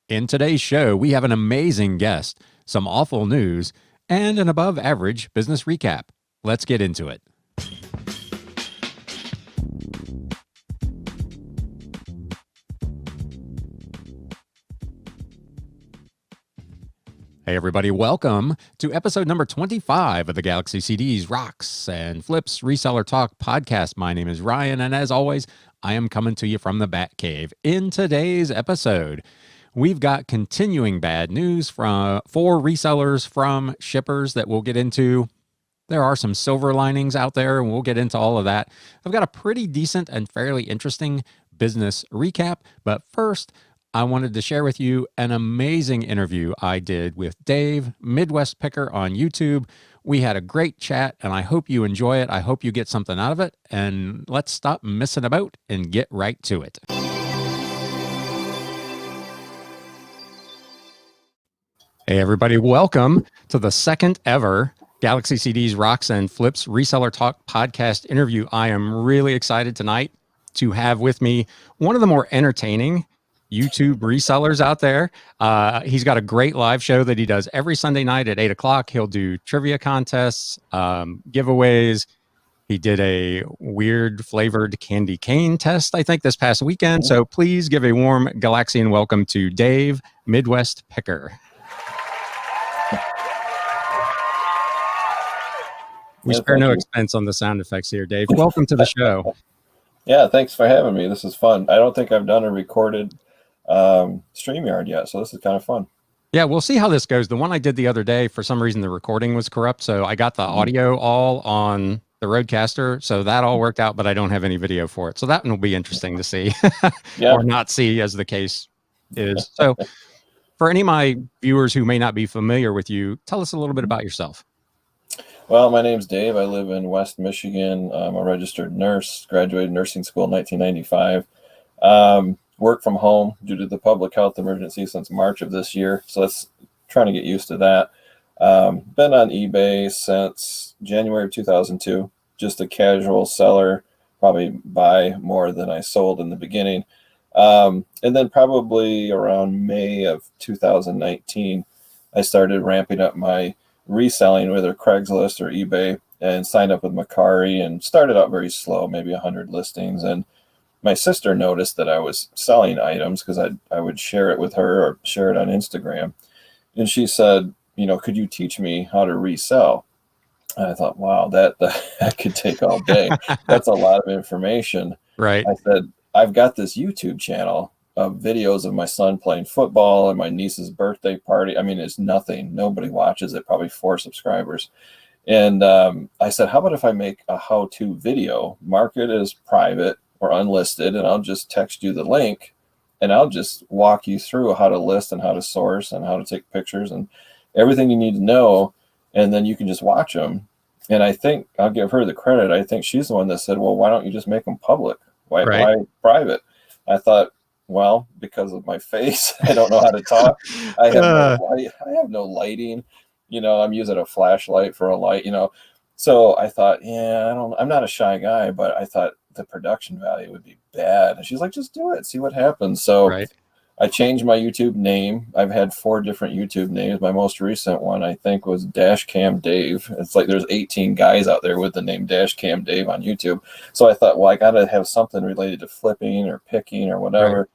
In today's show, we have an amazing guest, some awful news, and an above average business recap. Let's get into it. Hey, everybody, welcome to episode number 25 of the Galaxy CDs, Rocks, and Flips Reseller Talk podcast. My name is Ryan, and as always, I am coming to you from the Bat Cave. In today's episode, we've got continuing bad news for resellers from shippers that we'll get into. There are some silver linings out there, and we'll get into all of that. I've got a pretty decent and fairly interesting business recap, but first, I wanted to share with you an amazing interview I did with Dave, Midwest Picker on YouTube. We had a great chat, and I hope you enjoy it. I hope you get something out of it, and let's stop missing about and get right to it. Hey, everybody, welcome to the second ever Galaxy CDs, Rocks, and Flips Reseller Talk podcast interview. I am really excited tonight to have with me one of the more entertaining YouTube resellers out there. He's got a great live show that he does every Sunday night at 8 o'clock. He'll do trivia contests, giveaways. He did a weird flavored candy cane test, I think, this past weekend. So please give a warm Galaxian welcome to Dave, Midwest Picker. We spare no expense on the sound effects here, Dave. Welcome to the show. Yeah, thanks for having me. This is fun. I don't think I've done a recorded StreamYard yet, so this is kind of fun. Yeah, we'll see how this goes. The one I did the other day, for some reason, the recording was corrupt, so I got the audio all on the Rodecaster, so that all worked out, but I don't have any video for it. So that one will be interesting to see, or not see, as the case is. So for any of my viewers who may not be familiar with you, tell us a little bit about yourself. Well, my name's Dave. I live in West Michigan. I'm a registered nurse, graduated nursing school in 1995. Work from home due to the public health emergency since March of this year. So that's trying to get used to that. Been on eBay since January of 2002. Just a casual seller, probably buy more than I sold in the beginning. And then probably around May of 2019, I started ramping up my reselling, whether Craigslist or eBay, and signed up with Macari and started out very slow, maybe 100 listings. And my sister noticed that I was selling items because I would share it with her or share it on Instagram. And she said, could you teach me how to resell? And I thought, wow, that could take all day. That's a lot of information. Right. I said, I've got this YouTube channel of videos of my son playing football and my niece's birthday party. I mean, it's nothing. Nobody watches it, probably 4 subscribers. And I said, how about if I make a how-to video, mark it as private or unlisted, and I'll just text you the link, and I'll just walk you through how to list and how to source and how to take pictures and everything you need to know, and then you can just watch them. And I think I'll give her the credit. I think she's the one that said, well, why don't you just make them public? Why private? I thought, well, because of my face, I don't know how to talk. I have no lighting. I'm using a flashlight for a light. So I thought, I'm not a shy guy, but I thought the production value would be bad. And she's like, just do it, see what happens. So I changed my YouTube name. I've had 4 different YouTube names. My most recent one, I think, was Dashcam Dave. It's like there's 18 guys out there with the name Dashcam Dave on YouTube. So I thought, well, I got to have something related to flipping or picking or whatever. Right.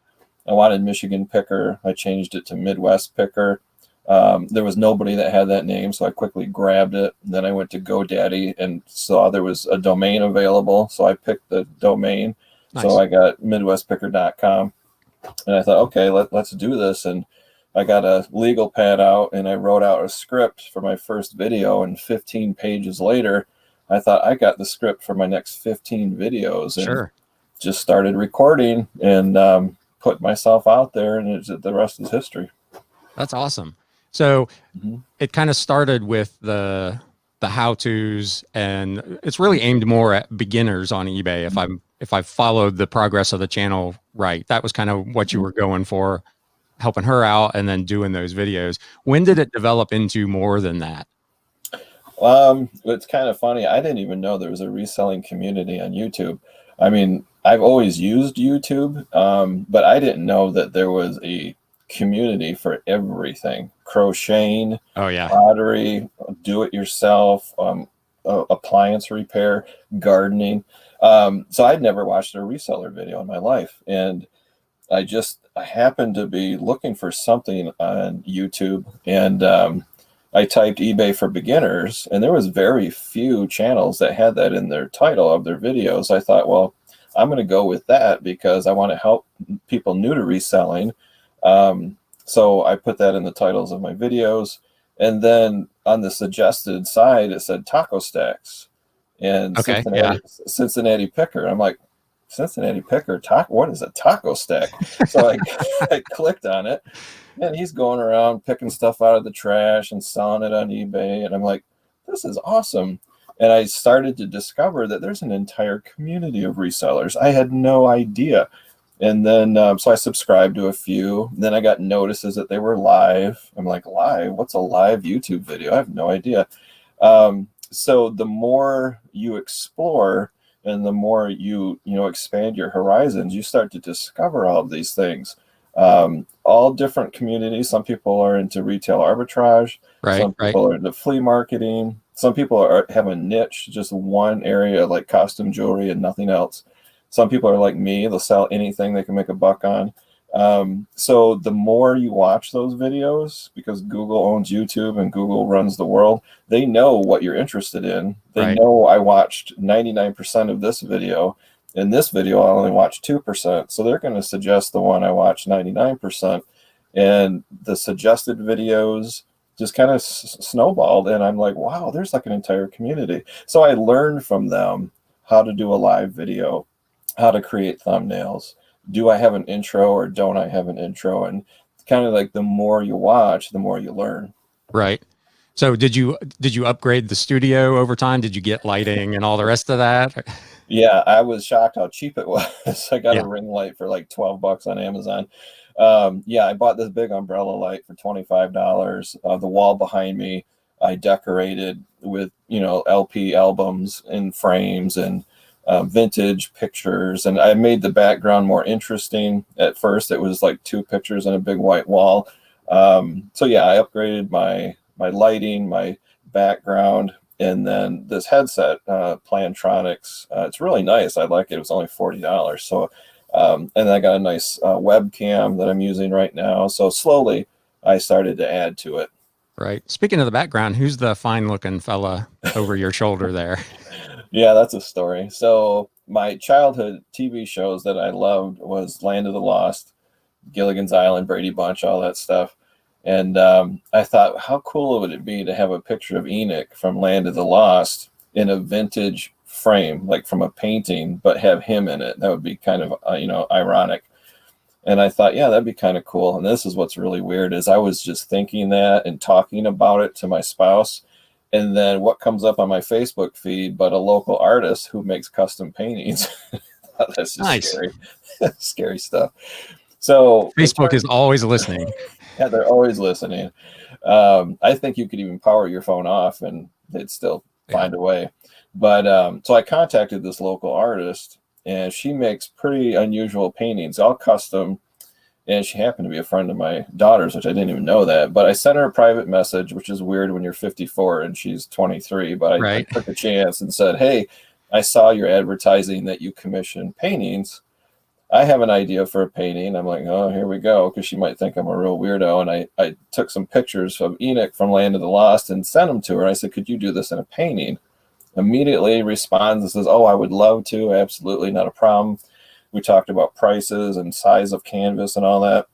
I wanted Michigan Picker. I changed it to Midwest Picker. There was nobody that had that name, so I quickly grabbed it. And then I went to GoDaddy and saw there was a domain available, so I picked the domain. Nice. So I got MidwestPicker.com, and I thought, okay, let's do this. And I got a legal pad out, and I wrote out a script for my first video. And 15 pages later, I thought I got the script for my next 15 videos, and just started recording and put myself out there, and the rest is history. That's awesome. So it kind of started with the how-tos, and it's really aimed more at beginners on eBay. If I followed the progress of the channel right, that was kind of what you were going for, helping her out and then doing those videos. When did it develop into more than that? It's kind of funny. I didn't even know there was a reselling community on YouTube. I mean, I've always used YouTube, but I didn't know that there was a community for everything: crocheting, Oh yeah. pottery, do it yourself, appliance repair, gardening. So I'd never watched a reseller video in my life. And I happened to be looking for something on YouTube, and I typed eBay for beginners, and there was very few channels that had that in their title of their videos. I thought, well, I'm going to go with that because I want to help people new to reselling. So I put that in the titles of my videos. And then on the suggested side, it said taco stacks and Okay. Yeah. Cincinnati picker. I'm like, Cincinnati picker taco? What is a taco stack? So I clicked on it, and he's going around picking stuff out of the trash and selling it on eBay. And I'm like, this is awesome. And I started to discover that there's an entire community of resellers. I had no idea. And then, so I subscribed to a few. Then I got notices that they were live. I'm like, live? What's a live YouTube video? I have no idea. So the more you explore and the more you expand your horizons, you start to discover all of these things. All different communities. Some people are into retail arbitrage. Right. Some people are into flea marketing. Some people have a niche, just one area like costume jewelry and nothing else. Some people are like me, they'll sell anything they can make a buck on. So the more you watch those videos, because Google owns YouTube and Google runs the world, they know what you're interested in. They Right. know I watched 99% of this video. In this video, I only watched 2%. So they're going to suggest the one I watched 99%. And the suggested videos just kind of snowballed. And I'm like, wow, there's like an entire community. So I learned from them how to do a live video, how to create thumbnails. Do I have an intro or don't I have an intro? And kind of like the more you watch, the more you learn. Right. So did you upgrade the studio over time? Did you get lighting and all the rest of that? Yeah, I was shocked how cheap it was. I got Yeah. a ring light for like $12 on Amazon. Yeah, I bought this big umbrella light for $25. The wall behind me, I decorated with, LP albums and frames and vintage pictures. And I made the background more interesting. At first, it was like 2 pictures on a big white wall. So yeah, I upgraded my lighting, my background. And then this headset, Plantronics, it's really nice. I like it. It was only $40. So, and then I got a nice webcam that I'm using right now. So slowly I started to add to it. Right. Speaking of the background, who's the fine looking fella over your shoulder there? Yeah, that's a story. So my childhood TV shows that I loved was Land of the Lost, Gilligan's Island, Brady Bunch, all that stuff. And I thought, how cool would it be to have a picture of Enoch from Land of the Lost in a vintage frame, like from a painting, but have him in it? That would be kind of, ironic. And I thought, yeah, that'd be kind of cool. And this is what's really weird is I was just thinking that and talking about it to my spouse. And then what comes up on my Facebook feed, but a local artist who makes custom paintings. That's just Nice. scary, scary stuff. So Facebook is always listening. yeah, they're always listening. I think you could even power your phone off and they'd still find a way. But so I contacted this local artist, and she makes pretty unusual paintings, all custom. And she happened to be a friend of my daughter's, which I didn't even know that. But I sent her a private message, which is weird when you're 54 and she's 23. But I took a chance and said, hey, I saw your advertising that you commission paintings. I have an idea for a painting. I'm like, oh, here we go, because she might think I'm a real weirdo. And I took some pictures of Enoch from Land of the Lost and sent them to her. I said, could you do this in a painting? Immediately responds and says, oh, I would love to. Absolutely, not a problem. We talked about prices and size of canvas and all that.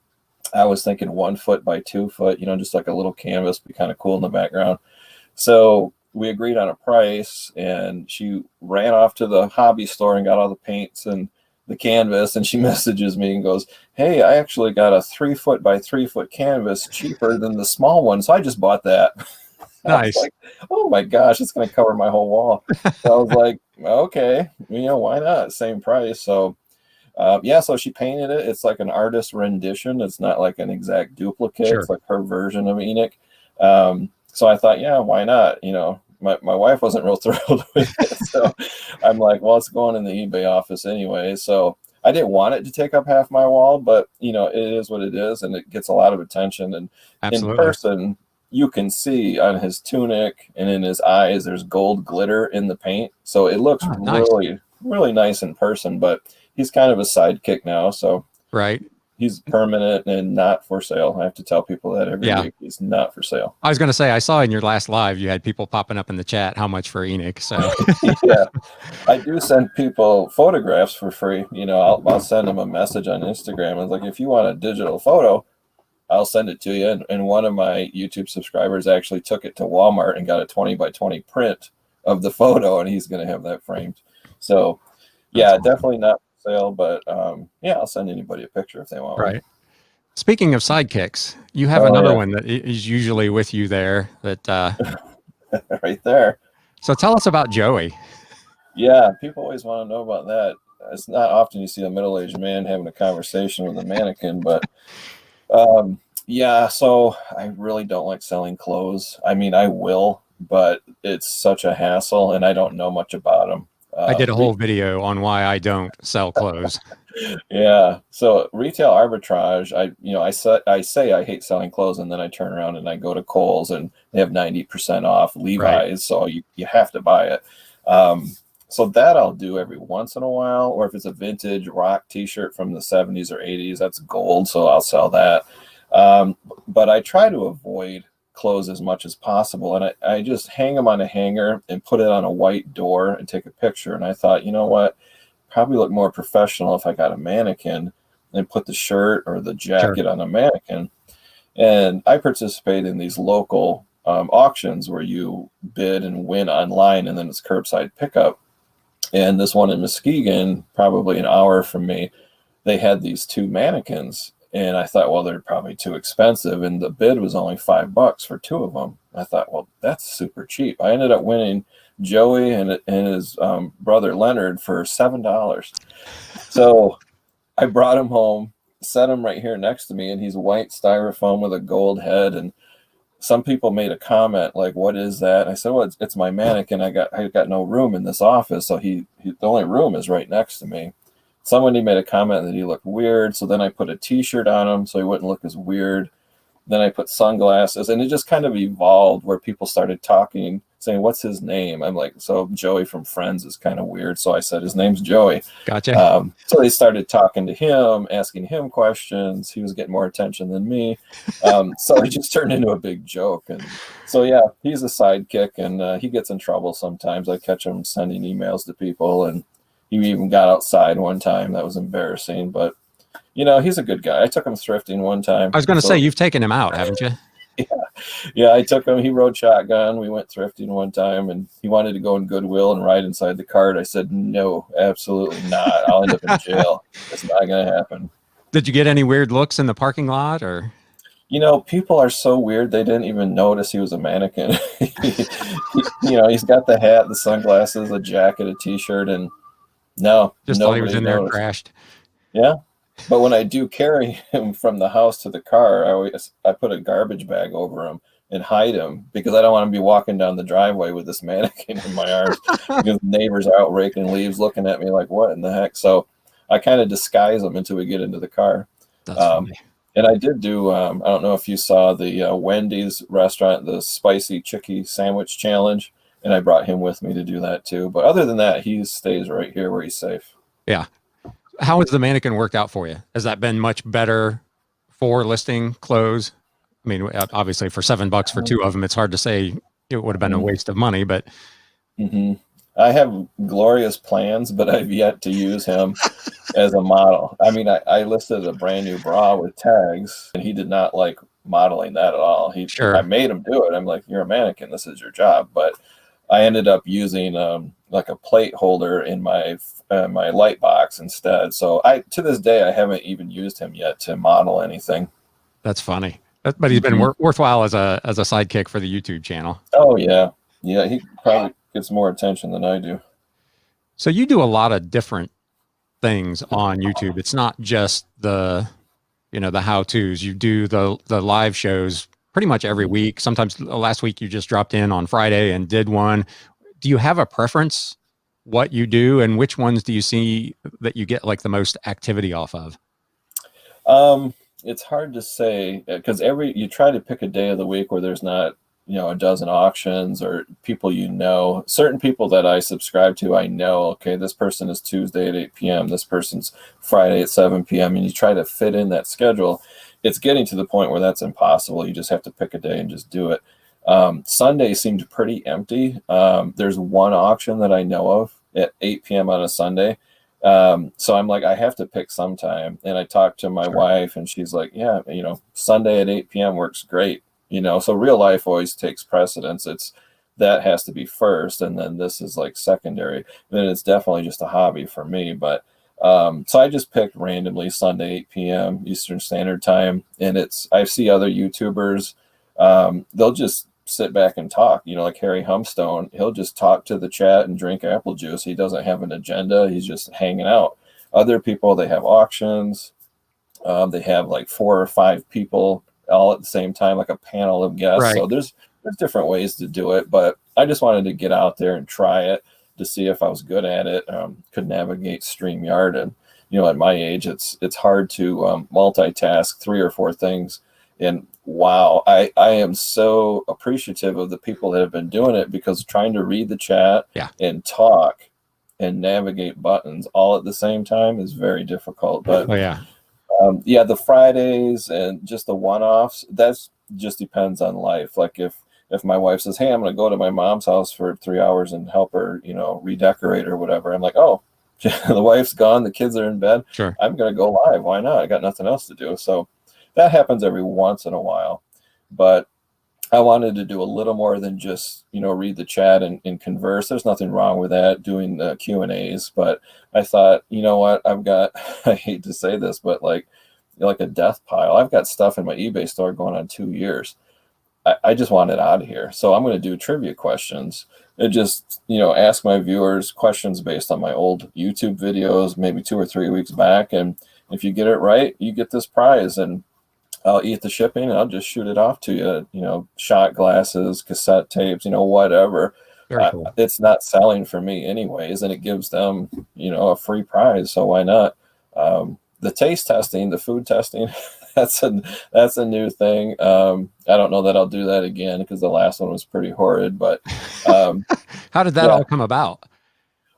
I was thinking 1 foot by 2 foot, just like a little canvas, be kind of cool in the background. So we agreed on a price, and she ran off to the hobby store and got all the paints and the canvas, and she messages me and goes, hey, I actually got a 3 foot by 3 foot canvas cheaper than the small one, so I just bought that. Nice. I was like, oh my gosh, it's going to cover my whole wall. So I was like, okay, why not? Same price. So so she painted it. It's like an artist rendition. It's not like an exact duplicate. Sure. It's like her version of Enoch. So I thought, yeah, why not? My wife wasn't real thrilled with it. So I'm like, well, it's going in the eBay office anyway. So I didn't want it to take up half my wall, but you know, it is what it is, and it gets a lot of attention. And in Absolutely. person, you can see on his tunic and in his eyes, there's gold glitter in the paint, so it looks Oh, nice. really, really nice in person. But he's kind of a sidekick now, so Right. he's permanent and not for sale. I have to tell people that every Yeah. week. He's not for sale. I was going to say, I saw in your last live, you had people popping up in the chat, how much for Enoch. So Yeah, I do send people photographs for free. You know, I'll send them a message on Instagram. I was like, if you want a digital photo, I'll send it to you. And one of my YouTube subscribers actually took it to Walmart and got a 20 by 20 print of the photo, and he's going to have that framed. So, yeah, awesome. definitely not for sale, but yeah, I'll send anybody a picture if they want one. Right. Speaking of sidekicks, you have Oh, another yeah. one that is usually with you there. Right there. So tell us about Joey. Yeah, people always want to know about that. It's not often you see a middle-aged man having a conversation with a mannequin, but yeah, so I really don't like selling clothes. I mean, I will, but it's such a hassle, and I don't know much about them. I did a whole video on why I don't sell clothes. Yeah, so retail arbitrage. I say I hate selling clothes, and then I turn around and I go to Kohl's and they have 90% off Levi's, Right. so you have to buy it. So that I'll do every once in a while, or if it's a vintage rock T-shirt from the 70s or 80s, that's gold, so I'll sell that. But I try to avoid clothes as much as possible, and I just hang them on a hanger and put it on a white door and take a picture. And I thought, you know what? Probably look more professional if I got a mannequin and put the shirt or the Sure. jacket on a mannequin. And I participate in these local auctions where you bid and win online, and then it's curbside pickup. And this one in Muskegon, probably an hour from me, they had these two mannequins. And I thought, well, they're probably too expensive. And the bid was only $5 for two of them. I thought, well, that's super cheap. I ended up winning Joey and his brother Leonard for $7. So I brought him home, set him right here next to me, and he's white styrofoam with a gold head. And some people made a comment like, "What is that?" And I said, "Well, it's my mannequin. I got no room in this office, so the only room is right next to me." Somebody made a comment that he looked weird, so then I put a T-shirt on him so he wouldn't look as weird. Then I put sunglasses, and it just kind of evolved where people started talking, saying, "What's his name?" I'm like, "So Joey from Friends is kind of weird." So I said, "His name's Joey." Gotcha. So they started talking to him, asking him questions. He was getting more attention than me. So it just turned into a big joke. And so, yeah, he's a sidekick, and he gets in trouble sometimes. I catch him sending emails to people, and he even got outside one time. That was embarrassing, but you know, he's a good guy. I took him thrifting one time. I was going to say, you've taken him out, haven't you? Yeah, I took him. He rode shotgun. We went thrifting one time, and he wanted to go in Goodwill and ride inside the cart. I said, no, absolutely not. I'll end up in jail. It's not going to happen. Did you get any weird looks in the parking lot, or? You know, people are so weird. They didn't even notice he was a mannequin. You know, he's got the hat, the sunglasses, a jacket, a T-shirt, and no, Just thought he was nobody in there noticed. crashed. Yeah. But when I do carry him from the house to the car, I put a garbage bag over him and hide him because I don't want to be walking down the driveway with this mannequin in my arms because neighbors are out raking leaves looking at me like, what in the heck? So I kind of disguise them until we get into the car. That's funny. And I did do, I don't know if you saw the Wendy's restaurant, the spicy chicky sandwich challenge. And I brought him with me to do that too. But other than that, he stays right here where he's safe. Yeah. How has the mannequin worked out for you? Has that been much better for listing clothes? I mean, obviously for $7 for two of them, it's hard to say it would have been a waste of money, but I have glorious plans, but I've yet to use him as a model. I mean, I listed a brand new bra with tags, and he did not like modeling that at all. I made him do it. I'm like, you're a mannequin. This is your job. But I ended up using like a plate holder in my light box instead. So to this day, I haven't even used him yet to model anything. That's funny. But he's been worthwhile as a sidekick for the YouTube channel. Oh yeah, he probably gets more attention than I do. So you do a lot of different things on YouTube. It's not just the how-tos. You do the live shows pretty much every week. Sometimes last week you just dropped in on Friday and did one. Do you have a preference what you do, and which ones do you see that you get like the most activity off of? It's hard to say because you try to pick a day of the week where there's not, a dozen auctions or people, certain people that I subscribe to, I know, okay, this person is Tuesday at 8 p.m. This person's Friday at 7 p.m. And you try to fit in that schedule. It's getting to the point where that's impossible. You just have to pick a day and just do it. Sunday seemed pretty empty. There's one auction that I know of at 8 p.m. on a Sunday. So I'm like, I have to pick some time. And I talked to my wife and she's like, yeah, Sunday at 8 p.m. works great. So real life always takes precedence. That has to be first. And then this is like secondary. And then it's definitely just a hobby for me. But, so I just picked randomly Sunday, 8 p.m. Eastern Standard Time. And I see other YouTubers, they'll just sit back and talk, like Harry Humstone. He'll just talk to the chat and drink apple juice. He doesn't have an agenda. He's just hanging out. Other people, they have auctions. They have like 4 or 5 people all at the same time, like a panel of guests. Right. So there's different ways to do it, but I just wanted to get out there and try it to see if I was good at it. Could navigate StreamYard, and at my age, it's hard to multitask 3 or 4 things. And wow, I am so appreciative of the people that have been doing it, because trying to read the chat and talk and navigate buttons all at the same time is very difficult. But the Fridays and just the one-offs, that's just depends on life. Like if my wife says, hey, I'm going to go to my mom's house for 3 hours and help her, redecorate or whatever, I'm like, oh, the wife's gone, the kids are in bed. Sure. I'm going to go live. Why not? I got nothing else to do. So that happens every once in a while. But I wanted to do a little more than just, read the chat and converse. There's nothing wrong with that, doing the Q&As. But I thought, you know what, I've got, I hate to say this, but like a death pile. I've got stuff in my eBay store going on 2 years. I just want it out of here. So I'm going to do trivia questions and just, ask my viewers questions based on my old YouTube videos, maybe 2 or 3 weeks back. And if you get it right, you get this prize. And I'll eat the shipping and I'll just shoot it off to you, shot glasses, cassette tapes, whatever. Cool. It's not selling for me anyways, and it gives them, a free prize. So why not? The taste testing, the food testing, that's a new thing. I don't know that I'll do that again because the last one was pretty horrid. But how did that all come about?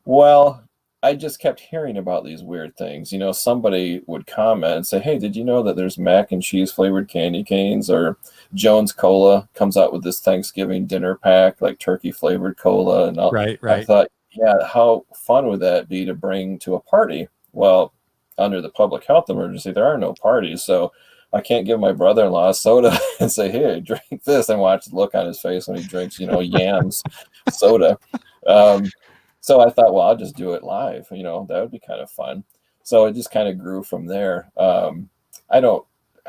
Well, I just kept hearing about these weird things. Somebody would comment and say, hey, did you know that there's mac and cheese flavored candy canes? Or Jones Cola comes out with this Thanksgiving dinner pack, like turkey flavored cola. And right. I thought, yeah, how fun would that be to bring to a party? Well, under the public health emergency, there are no parties. So I can't give my brother-in-law a soda and say, hey, drink this, and watch the look on his face when he drinks, Yams soda. So I thought, well, I'll just do it live. That would be kind of fun. So it just kind of grew from there. I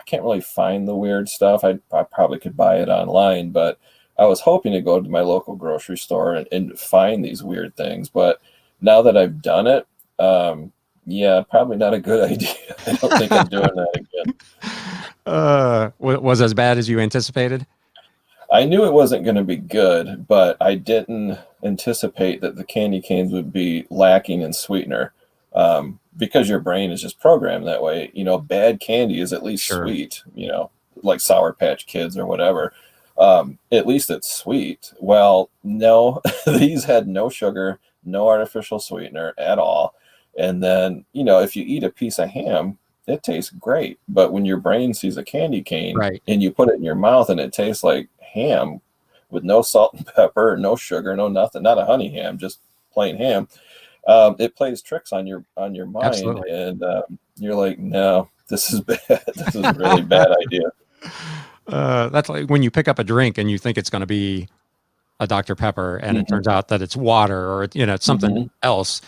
can't really find the weird stuff. I probably could buy it online, but I was hoping to go to my local grocery store and find these weird things. But now that I've done it, probably not a good idea. I don't think I'm doing that again. Was as bad as you anticipated? I knew it wasn't going to be good, but I didn't anticipate that the candy canes would be lacking in sweetener, because your brain is just programmed that way. Bad candy is at least sweet, like Sour Patch Kids or whatever. At least it's sweet. Well, no, these had no sugar, no artificial sweetener at all. And then, if you eat a piece of ham, it tastes great. But when your brain sees a candy cane and you put it in your mouth and it tastes like ham with no salt and pepper, no sugar, no nothing, not a honey ham, just plain ham, it plays tricks on your mind. Absolutely. And you're like, no, this is bad. This is a really bad idea. That's like when you pick up a drink and you think it's going to be a Dr. Pepper and it turns out that it's water or it's something else.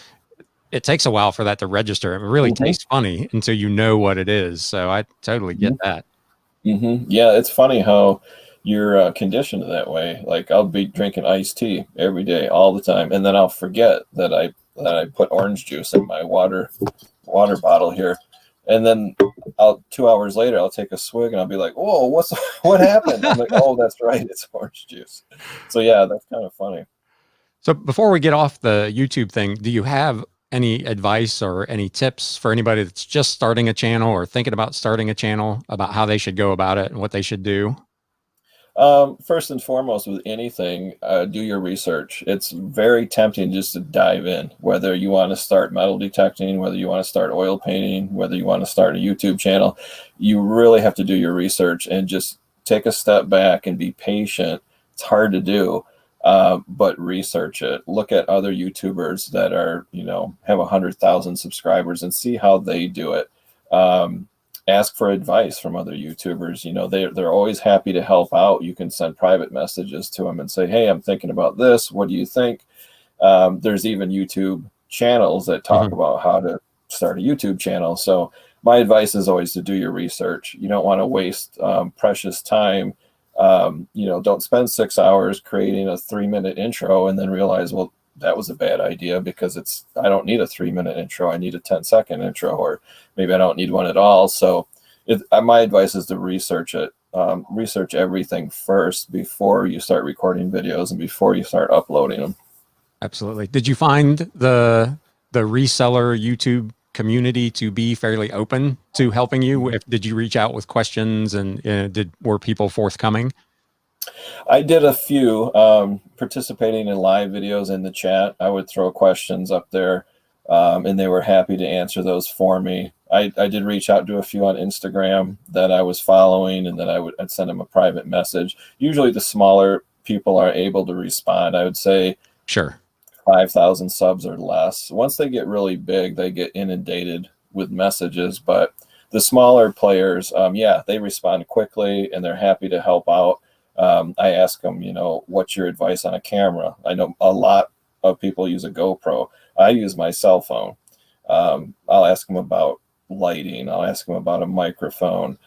It takes a while for that to register. It really tastes funny until you know what it is. So I totally get that. Yeah, it's funny how you're conditioned that way. Like I'll be drinking iced tea every day, all the time, and then I'll forget that I put orange juice in my water bottle here, and then 2 hours later I'll take a swig and I'll be like, "Whoa, what happened?" I'm like, "Oh, that's right, it's orange juice." So yeah, that's kind of funny. So before we get off the YouTube thing, do you have any advice or any tips for anybody that's just starting a channel or thinking about starting a channel about how they should go about it and what they should do? First and foremost, with anything, do your research. It's very tempting just to dive in, whether you want to start metal detecting, whether you want to start oil painting, whether you want to start a YouTube channel. You really have to do your research and just take a step back and be patient. It's hard to do, but research it. Look at other YouTubers that are, have 100,000 subscribers and see how they do it. Ask for advice from other YouTubers. They're always happy to help out. You can send private messages to them and say, hey, I'm thinking about this. What do you think? There's even YouTube channels that talk Mhm. about how to start a YouTube channel. So my advice is always to do your research. You don't want to waste precious time. Don't spend 6 hours creating a 3-minute intro and then realize, well, that was a bad idea because I don't need a 3-minute intro. I need a 10-second intro, or maybe I don't need one at all. So my advice is to research it. Research everything first before you start recording videos and before you start uploading them. Absolutely. Did you find the reseller YouTube community to be fairly open to helping you? Did you reach out with questions and were people forthcoming? I did a few participating in live videos in the chat. I would throw questions up there, and they were happy to answer those for me. I did reach out to a few on Instagram that I was following, and then I'd send them a private message. Usually the smaller people are able to respond. I would say Sure. 5,000 subs or less. Once they get really big, they get inundated with messages. But the smaller players, they respond quickly and they're happy to help out. I ask them, what's your advice on a camera? I know a lot of people use a GoPro. I use my cell phone. I'll ask them about lighting. I'll ask them about a microphone.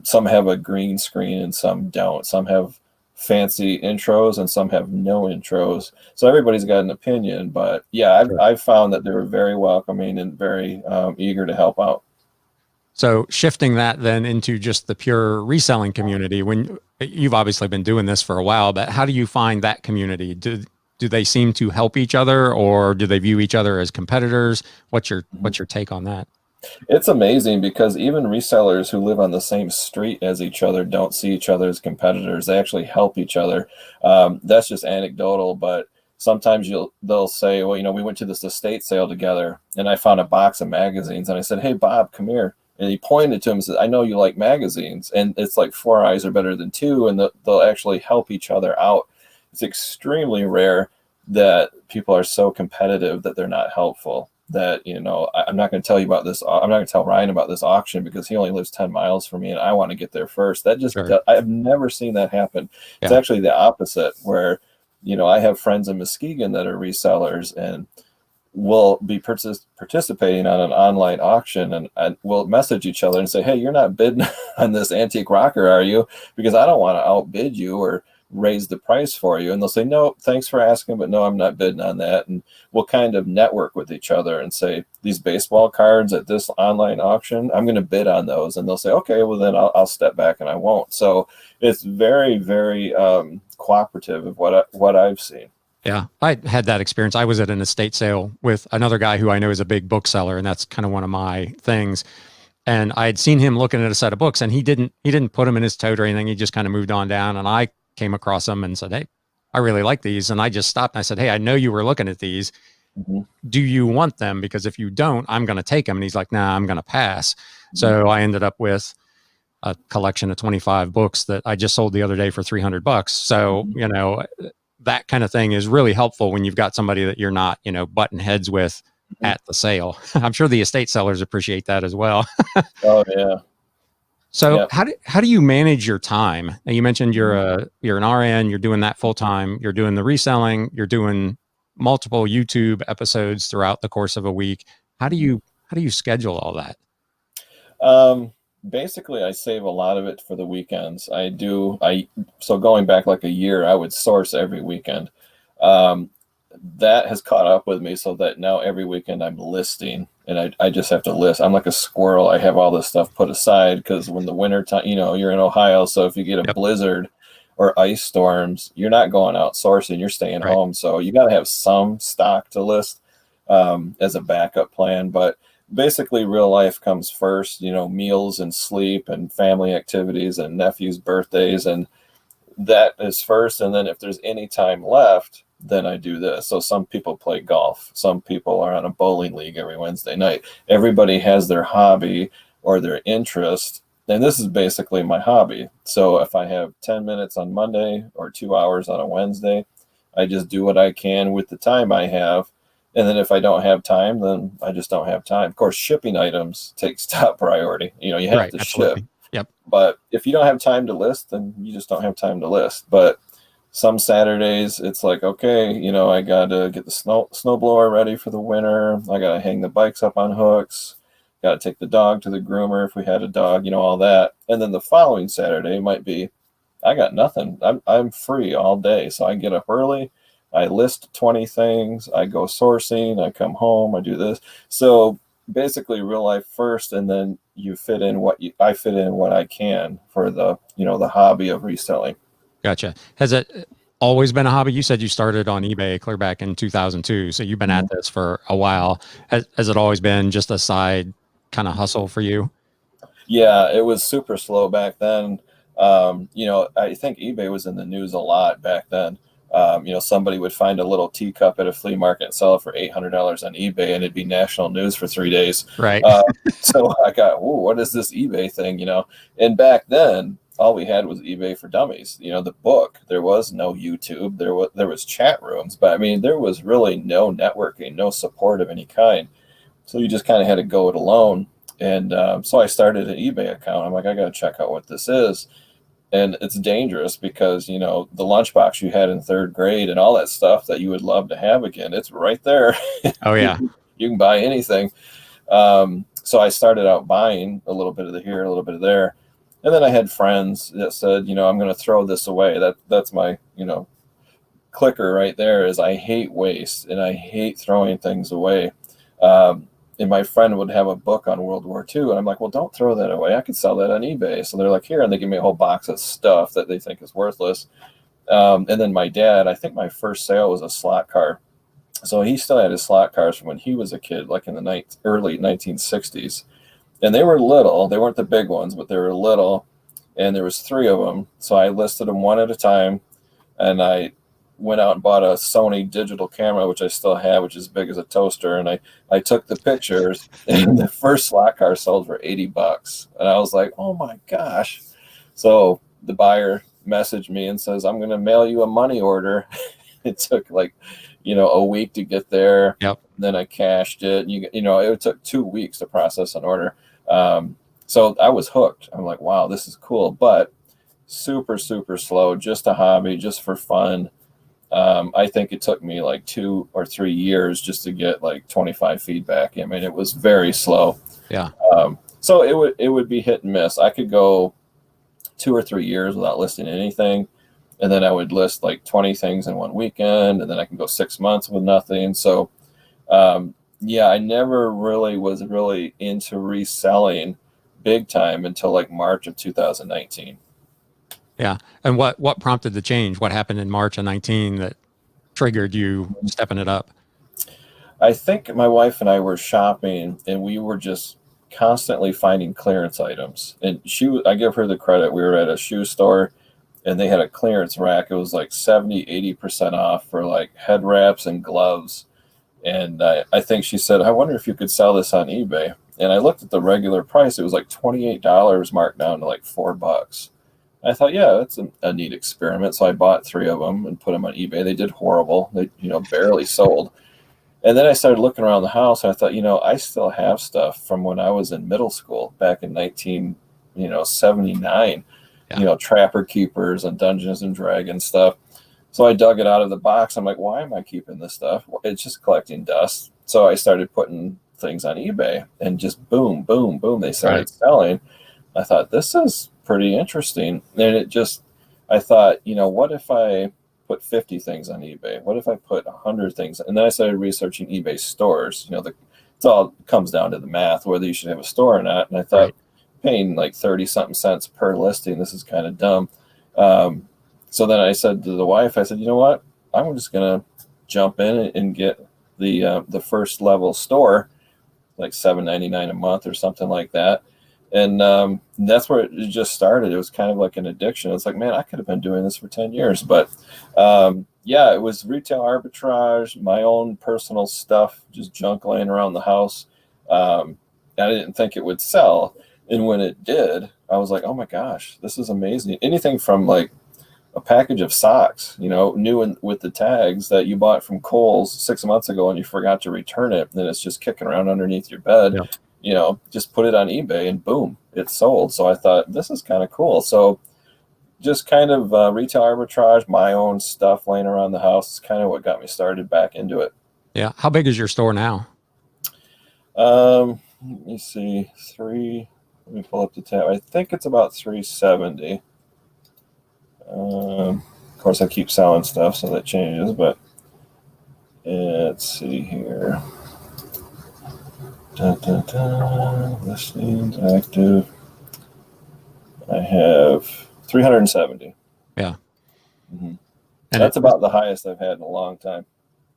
Some have a green screen and some don't. Some have fancy intros and some have no intros. So everybody's got an opinion. But yeah, Sure. I've found that they were very welcoming and very eager to help out. So shifting that then into just the pure reselling community, when you've obviously been doing this for a while, but how do you find that community? Do they seem to help each other, or do they view each other as competitors? What's your take on that? It's amazing because even resellers who live on the same street as each other don't see each other as competitors. They actually help each other. That's just anecdotal, but sometimes they'll say, well, we went to this estate sale together and I found a box of magazines and I said, hey, Bob, come here. And he pointed to him and said, I know you like magazines. And it's like 4 eyes are better than 2, and they'll actually help each other out. It's extremely rare that people are so competitive that they're not helpful. That, I'm not going to tell you about this. I'm not going to tell Ryan about this auction because he only lives 10 miles from me and I want to get there first. Sure. I've never seen that happen. It's Yeah. actually the opposite, where, I have friends in Muskegon that are resellers and will be participating on an online auction, and we'll message each other and say, hey, you're not bidding on this antique rocker, are you? Because I don't want to outbid you or raise the price for you. And they'll say, no, thanks for asking, but no, I'm not bidding on that. And we'll kind of network with each other and say, these baseball cards at this online auction, I'm going to bid on those. And they'll say, okay, well then I'll step back and I won't. So it's very, very cooperative of what I've seen. Yeah, I had that experience. I was at an estate sale with another guy who I know is a big bookseller, and that's kind of one of my things. And I had seen him looking at a set of books, and he didn't put them in his tote or anything. He just kind of moved on down, and I came across them and said, "Hey, I really like these." And I just stopped and I said, "Hey, I know you were looking at these. Mm-hmm. Do you want them? Because if you don't, I'm going to take them." And he's like, "Nah, I'm going to pass." Mm-hmm. So I ended up with a collection of 25 books that I just sold the other day for $300. So, that kind of thing is really helpful when you've got somebody that you're not, butting heads with at the sale. I'm sure the estate sellers appreciate that as well. Oh yeah. So Yep. how do you manage your time? Now, you mentioned you're an RN, you're doing that full time, you're doing the reselling, you're doing multiple YouTube episodes throughout the course of a week. How do you schedule all that? Basically I save a lot of it for the weekends. So going back like a year, I would source every weekend. That has caught up with me so that now every weekend I'm listing, and I just have to list. I'm like a squirrel. I have all this stuff put aside because when the winter time, you're in Ohio, so if you get a blizzard, or ice storms, you're not going out sourcing, you're staying Right. home. So you got to have some stock to list as a backup plan. But basically, real life comes first, meals and sleep and family activities and nephews' birthdays. And that is first. And then if there's any time left, then I do this. So some people play golf. Some people are on a bowling league every Wednesday night. Everybody has their hobby or their interest. And this is basically my hobby. So if I have 10 minutes on Monday or 2 hours on a Wednesday, I just do what I can with the time I have. And then if I don't have time, then I just don't have time. Of course, shipping items takes top priority. You have Right. to ship. Absolutely. Yep. But if you don't have time to list, then you just don't have time to list. But some Saturdays, it's like, okay, I got to get the snow blower ready for the winter. I got to hang the bikes up on hooks. Got to take the dog to the groomer if we had a dog, all that. And then the following Saturday might be, I got nothing. I'm free all day. So I get up early. I list 20 things. I go sourcing. I come home. I do this. So basically real life first, and then you fit in I fit in what I can for the the hobby of reselling. Gotcha. Has it always been a hobby? You said you started on eBay clear back in 2002, so you've been at this for a while. Has it always been just a side kind of hustle for you? Yeah, it was super slow back then. I think eBay was in the news a lot back then. Somebody would find a little teacup at a flea market and sell it for $800 on eBay, and it'd be national news for 3 days. Right. So I got, "Ooh, what is this eBay thing?" And back then, all we had was eBay for Dummies. The book. There was no YouTube. There was chat rooms, but I mean, there was really no networking, no support of any kind. So you just kind of had to go it alone. And so I started an eBay account. I'm like, I got to check out what this is. And it's dangerous because, the lunchbox you had in third grade and all that stuff that you would love to have again, it's right there. Oh yeah. You can buy anything. So I started out buying a little bit of the here, a little bit of there. And then I had friends that said, I'm going to throw this away. That's my, clicker right there is I hate waste and I hate throwing things away. And my friend would have a book on World War II. And I'm like, well, don't throw that away. I could sell that on eBay. So they're like, here. And they give me a whole box of stuff that they think is worthless. And then my dad, I think my first sale was a slot car. So he still had his slot cars from when he was a kid, like in the early 1960s. And they were little. They weren't the big ones, but they were little. And there was 3 of them. So I listed them one at a time. And I went out and bought a Sony digital camera, which I still have, which is big as a toaster. And I took the pictures, and the first slot car sold for $80. And I was like, oh my gosh. So the buyer messaged me and says, I'm going to mail you a money order. It took like, a week to get there. Yep. Then I cashed it. It took 2 weeks to process an order. So I was hooked. I'm like, wow, this is cool. But super, super slow, just a hobby, just for fun. I think it took me like 2 or 3 years just to get like 25 feedback. I mean, it was very slow. Yeah. So it would be hit and miss. I could go 2 or 3 years without listing anything. And then I would list like 20 things in one weekend. And then I can go 6 months with nothing. So, I never really was really into reselling big time until like March of 2019. Yeah. And what prompted the change? What happened in March of 19 that triggered you stepping it up? I think my wife and I were shopping, and we were just constantly finding clearance items. And I give her the credit. We were at a shoe store, and they had a clearance rack. It was like 70-80% off for like head wraps and gloves. And I think she said, I wonder if you could sell this on eBay. And I looked at the regular price. It was like $28 marked down to like $4. I thought, yeah, that's a neat experiment. So I bought 3 of them and put them on eBay. They did horrible. They, barely sold. And then I started looking around the house, and I thought, I still have stuff from when I was in middle school back in 1979, Yeah. Trapper Keepers and Dungeons and Dragons stuff. So I dug it out of the box. I'm like, why am I keeping this stuff? It's just collecting dust. So I started putting things on eBay, and just boom, boom, boom, they started selling. I thought, this is pretty interesting. And I thought, what if I put 50 things on eBay? What if I put 100 things? And then I started researching eBay stores. It all comes down to the math, whether you should have a store or not. And I thought, paying like 30 something cents per listing, this is kind of dumb. So then I said to the wife, I said, you know what? I'm just going to jump in and get the first level store, like $7.99 a month or something like that. And that's where it just started. It was kind of like an addiction. It's like, man, I could have been doing this for 10 years. But yeah, it was retail arbitrage, my own personal stuff, just junk laying around the house. I didn't think it would sell. And when it did, I was like, oh my gosh, this is amazing. Anything from like a package of socks, new and with the tags that you bought from Kohl's 6 months ago and you forgot to return it, and it's just kicking around underneath your bed. Yeah. Just put it on eBay and boom, it's sold. So I thought this is kind of cool. So just kind of retail arbitrage, my own stuff laying around the house is kind of what got me started back into it. Yeah. How big is your store now? Let me see. Let me pull up the tab. I think it's about 370. Of course, I keep selling stuff, so that changes, but let's see here. Listings active. I have 370. Yeah. Mm-hmm. And that's about the highest I've had in a long time.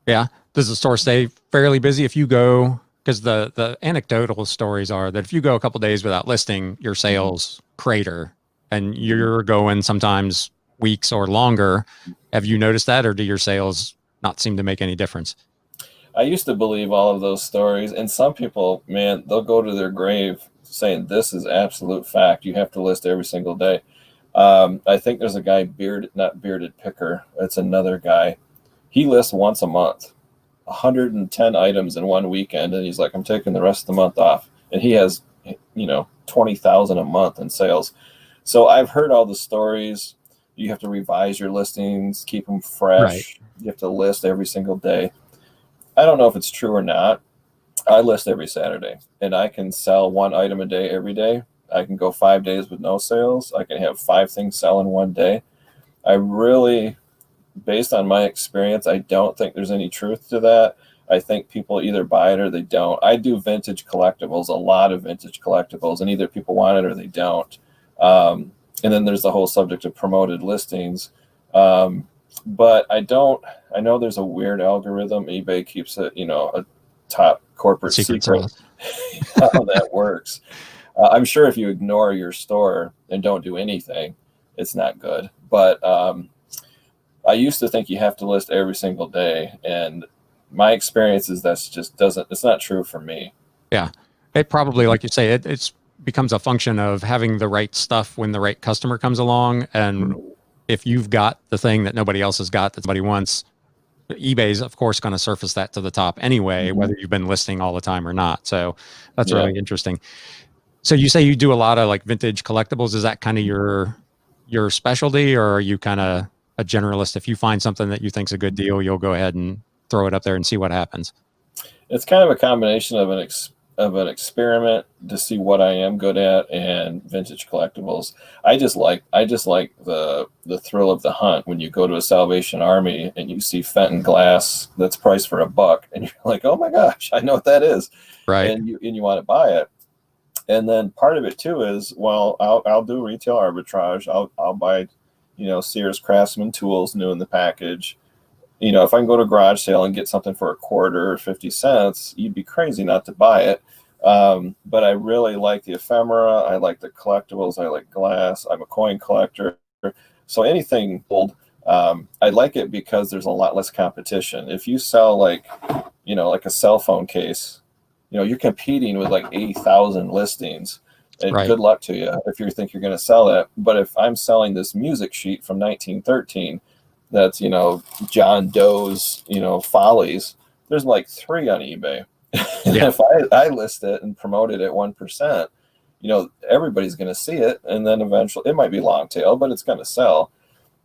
Yeah. Does the store stay fairly busy if you go? Because the anecdotal stories are that if you go a couple days without listing, your sales crater, and you're going sometimes weeks or longer. Have you noticed that, or do your sales not seem to make any difference? I used to believe all of those stories, and some people, man, they'll go to their grave saying this is absolute fact. You have to list every single day. I think there's a guy, not Bearded Picker. It's another guy. He lists once a month, 110 items in one weekend, and he's like, I'm taking the rest of the month off. And he has, 20,000 a month in sales. So I've heard all the stories. You have to revise your listings, keep them fresh. Right. You have to list every single day. I don't know if it's true or not. I list every Saturday, and I can sell one item a day every day. I can go 5 days with no sales. I can have 5 things sell in one day. I really, based on my experience, I don't think there's any truth to that. I think people either buy it or they don't. I do vintage collectibles, a lot of vintage collectibles, and either people want it or they don't. And then there's the whole subject of promoted listings. But I know there's a weird algorithm. eBay keeps it, a top corporate secret how that works. I'm sure if you ignore your store and don't do anything, it's not good. But I used to think you have to list every single day. And my experience is it's not true for me. Yeah. It probably, like you say, it's becomes a function of having the right stuff when the right customer comes along. And if you've got the thing that nobody else has got that somebody wants, eBay's of course going to surface that to the top anyway, whether you've been listing all the time or not. So that's really interesting. So you say you do a lot of like vintage collectibles. Is that kind of your specialty, or are you kind of a generalist? If you find something that you think's a good deal, you'll go ahead and throw it up there and see what happens? It's kind of a combination of an experiment to see what I am good at and vintage collectibles. I just like the thrill of the hunt when you go to a Salvation Army and you see Fenton glass that's priced for $1 and you're like, oh my gosh, I know what that is. Right. And you want to buy it. And then part of it too is, well, I'll do retail arbitrage. I'll buy, Sears Craftsman tools new in the package. If I can go to a garage sale and get something for $0.25 or 50 cents, you'd be crazy not to buy it. But I really like the ephemera. I like the collectibles. I like glass. I'm a coin collector. So anything old, I like it because there's a lot less competition. If you sell like a cell phone case, you're competing with like 80,000 listings. And Good luck to you if you think you're going to sell it. But if I'm selling this music sheet from 1913, that's, John Doe's, Follies, there's like 3 on eBay. And if I list it and promote it at 1%, everybody's going to see it. And then eventually it might be long tail, but it's going to sell.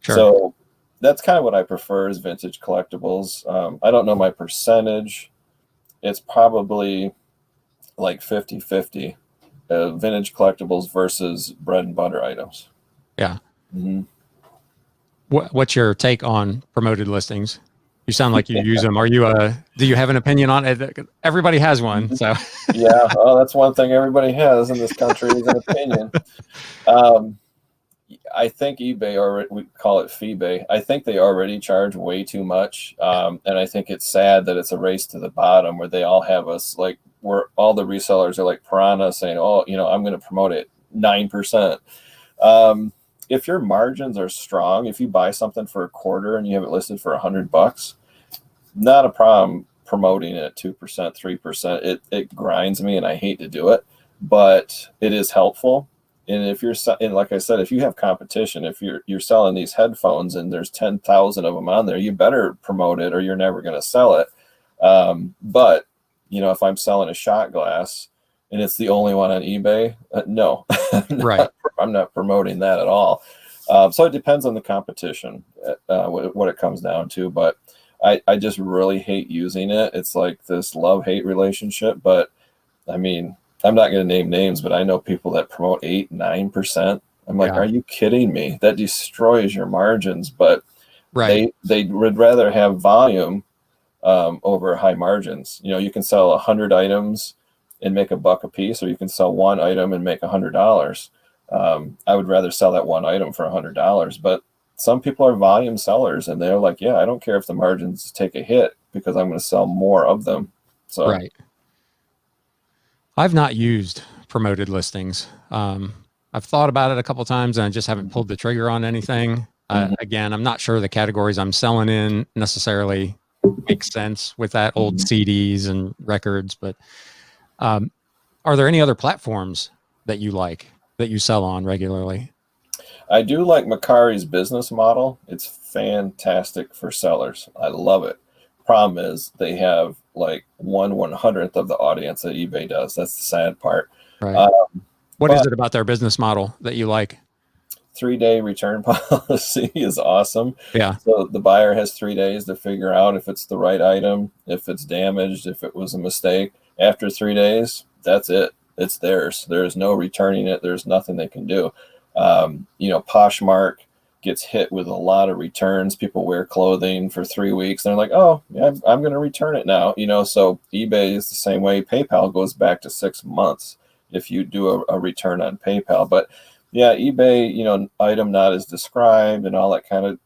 Sure. So that's kind of what I prefer is vintage collectibles. I don't know my percentage. It's probably like 50-50 vintage collectibles versus bread and butter items. Yeah. Mm-hmm. What's your take on promoted listings? You sound like you use them. Do you have an opinion on it? Everybody has one. So yeah, well, that's one thing everybody has in this country is an opinion. I think eBay, or we call it FeeBay, I think they already charge way too much. And I think it's sad that it's a race to the bottom where they all have us like, where all the resellers are like piranha saying, oh, I'm going to promote it 9%. If your margins are strong, if you buy something for a quarter and you have it listed for $100, not a problem promoting it at 2%, 3%. It grinds me and I hate to do it, but it is helpful. And if you're, and like I said, if you have competition, if you're selling these headphones and there's 10,000 of them on there, you better promote it or you're never going to sell it. But if I'm selling a shot glass and it's the only one on eBay, no, I'm not promoting that at all. So it depends on the competition, what it comes down to. But I just really hate using it. It's like this love-hate relationship. But I mean, I'm not going to name names, but I know people that promote 8, 9%. I'm like, are you kidding me? That destroys your margins. But they would rather have volume over high margins. You can sell 100 items and make $1 a piece, or you can sell one item and make $100. I would rather sell that one item for $100. But some people are volume sellers, and they're like, yeah, I don't care if the margins take a hit because I'm going to sell more of them. So I've not used promoted listings. I've thought about it a couple of times and I just haven't pulled the trigger on anything. Again, I'm not sure the categories I'm selling in necessarily make sense with that, old CDs and records, but are there any other platforms that you like, that you sell on regularly? I do like Macari's business model. It's fantastic for sellers. I love it. Problem is they have like 1/100th of the audience that eBay does. That's the sad part. Right. What is it about their business model that you like? 3-day return policy is awesome. Yeah. So the buyer has 3 days to figure out if it's the right item, if it's damaged, if it was a mistake. After 3 days, that's it. It's theirs. There's no returning it. There's nothing they can do. Poshmark gets hit with a lot of returns. People wear clothing for 3 weeks. They're like, oh, yeah, I'm going to return it now. So eBay is the same way. PayPal goes back to 6 months if you do a return on PayPal. But yeah, eBay, item not as described and all that kind of,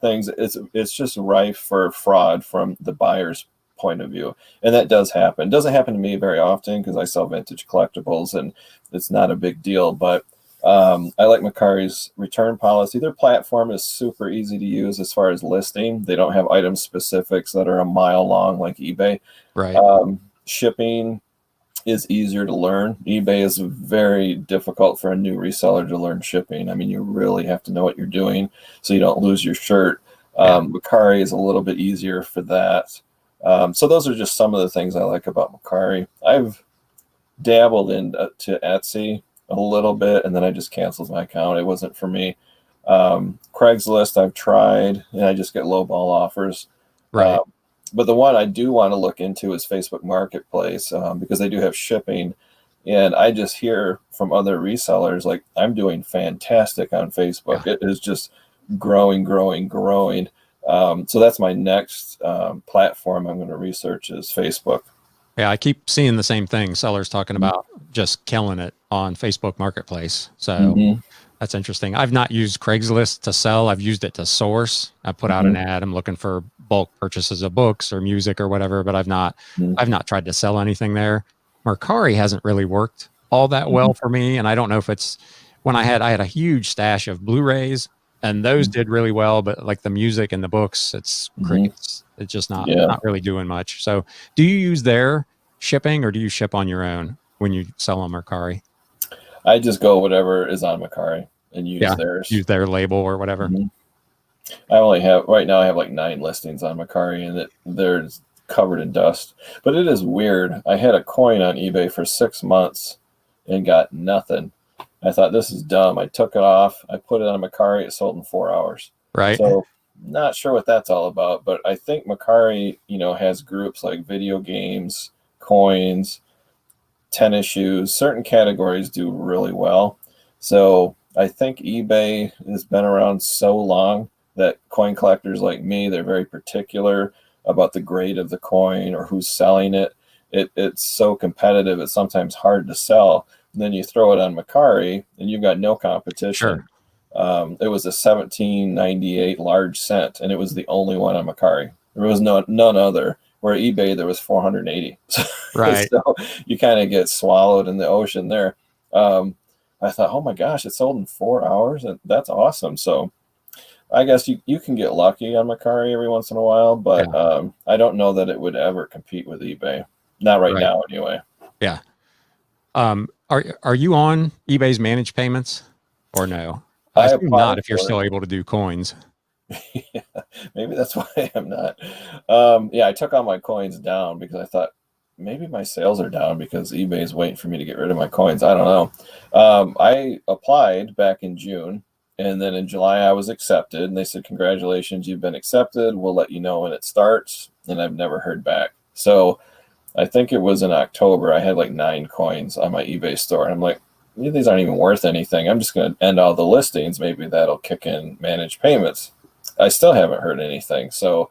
things. It's just rife for fraud from the buyer's point of view. And that does happen. It doesn't happen to me very often because I sell vintage collectibles and it's not a big deal. But I like Macari's return policy. Their platform is super easy to use as far as listing. They don't have item specifics that are a mile long like eBay. Right. Shipping is easier to learn. eBay is very difficult for a new reseller to learn shipping. I mean, you really have to know what you're doing so you don't lose your shirt. Macari is a little bit easier for that. So those are just some of the things I like about Macari. I've dabbled into Etsy a little bit, and then I just canceled my account. It wasn't for me. Craigslist I've tried, and I just get lowball offers. Right. But the one I do want to look into is Facebook Marketplace because they do have shipping. And I just hear from other resellers, like, I'm doing fantastic on Facebook. It is just growing. So that's my next platform I'm going to research is Facebook. Yeah, I keep seeing the same thing. Sellers talking about just killing it on Facebook Marketplace. So that's interesting. I've not used Craigslist to sell. I've used it to source. I put out an ad. I'm looking for bulk purchases of books or music or whatever, but I've not tried to sell anything there. Mercari hasn't really worked all that well for me. And I don't know if it's when I had a huge stash of Blu-rays and those did really well, but like the music and the books, it's crickets. It's just not really doing much. So do you use their shipping or do you ship on your own when you sell on Mercari? I just go whatever is on Macari and use theirs. Use their label or whatever. I only have right now. I have like 9 listings on Macari, and they're covered in dust. But it is weird. I had a coin on eBay for 6 months and got nothing. I thought this is dumb. I took it off. I put it on Macari. It sold in 4 hours. Right. So not sure what that's all about. But I think Macari, has groups like video games, coins, tennis shoes. Certain categories do really well. So I think eBay has been around so long that coin collectors like me, they're very particular about the grade of the coin or who's selling it. It's so competitive, it's sometimes hard to sell. And then you throw it on Macari and you've got no competition. It was a 1798 large cent, and it was the only one on Macari. There was none other. Where eBay there was 480. Right. So you kind of get swallowed in the ocean there. I thought, oh my gosh, it sold in 4 hours, and that's awesome. So I guess you can get lucky on Macari every once in a while, Yeah. but I don't know that it would ever compete with eBay. Not right Right. now, anyway. Yeah. Are you on eBay's managed payments or no? I I assume applied not if you're for still able to do coins. it. Yeah, maybe that's why I'm not. Yeah, I took all my coins down because I thought maybe my sales are down because eBay is waiting for me to get rid of my coins. I don't know. I applied back in June, and then in July I was accepted, and they said, "Congratulations, you've been accepted. We'll let you know when it starts." And I've never heard back. So I think it was in October. I had like 9 coins on my eBay store. And I'm like, these aren't even worth anything. I'm just going to end all the listings. Maybe that'll kick in managed payments. I still haven't heard anything. So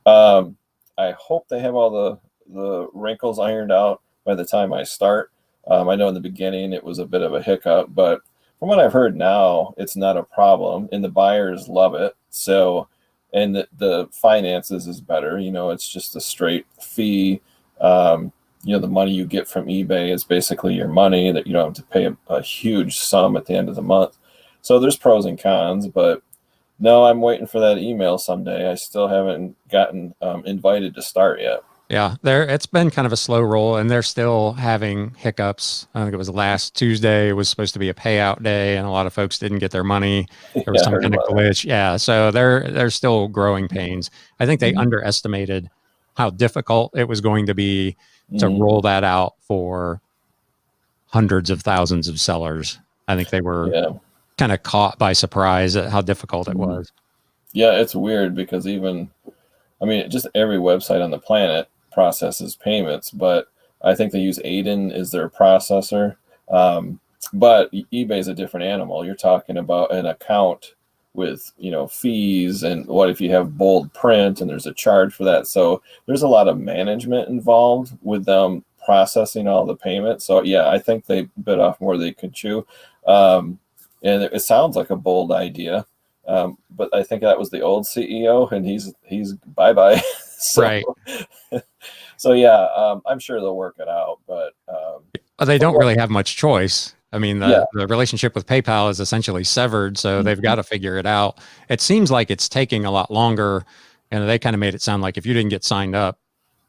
I hope they have all the wrinkles ironed out by the time I start. I know in the beginning it was a bit of a hiccup, but from what I've heard now, it's not a problem, and the buyers love it. So, and the finances is better. It's just a straight fee. The money you get from eBay is basically your money that you don't have to pay a huge sum at the end of the month. So there's pros and cons, but no, I'm waiting for that email someday. I still haven't gotten invited to start yet. Yeah, it's been kind of a slow roll, and they're still having hiccups. I think it was last Tuesday was supposed to be a payout day, and a lot of folks didn't get their money. There was Yeah, I some heard kind of about that. glitch. Yeah, so they're still growing pains. I think they Mhm. underestimated how difficult it was going to be to Mhm. roll that out for hundreds of thousands of sellers. I think they were Yeah. kind of caught by surprise at how difficult it Mhm. was. Yeah, it's weird because just every website on the planet processes payments, but I think they use Aiden as their processor. But eBay is a different animal. You're talking about an account with fees, and what if you have bold print and there's a charge for that? So there's a lot of management involved with them processing all the payments. So yeah, I think they bit off more they could chew. Um, and it sounds like a bold idea. But I think that was the old CEO, and he's bye bye. so Right. so yeah, I'm sure they'll work it out. But They from don't what, really have much choice. I mean, yeah, the relationship with PayPal is essentially severed, so they've got mhm, to figure it out. It seems like it's taking a lot longer, and they kind of made it sound like if you didn't get signed up,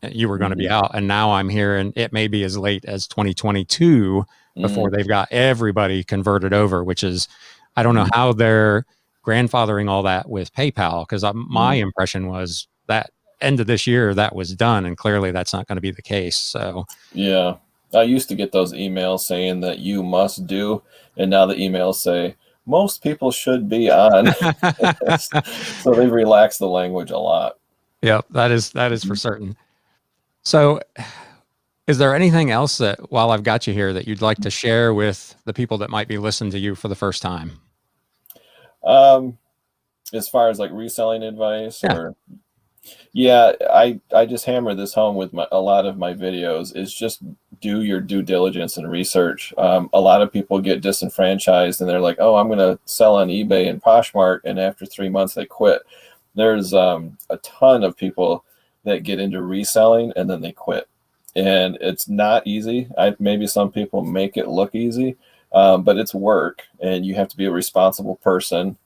you were going to be mhm, out. And now I'm hearing it may be as late as 2022 before mm, they've got everybody converted over, which is, I don't know mm, how they're grandfathering all that with PayPal, because my mm. impression was that end of this year that was done, and clearly that's not going to be the case. So Yeah, I used to get those emails saying that you must do, and now the emails say most people should be on. So they've relaxed the language a lot. yeah, that is for Mhm. certain. So, is there anything else that, while I've got you here, that you'd like to share with the people that might be listening to you for the first time? Um, as far as like reselling advice, Yeah, or yeah, I just hammer this home with a lot of my videos is just do your due diligence and research. A lot of people get disenfranchised and they're like, oh, I'm going to sell on eBay and Poshmark, and after 3 months they quit. There's a ton of people that get into reselling and then they quit, and it's not easy. Maybe some people make it look easy, but it's work, and you have to be a responsible person.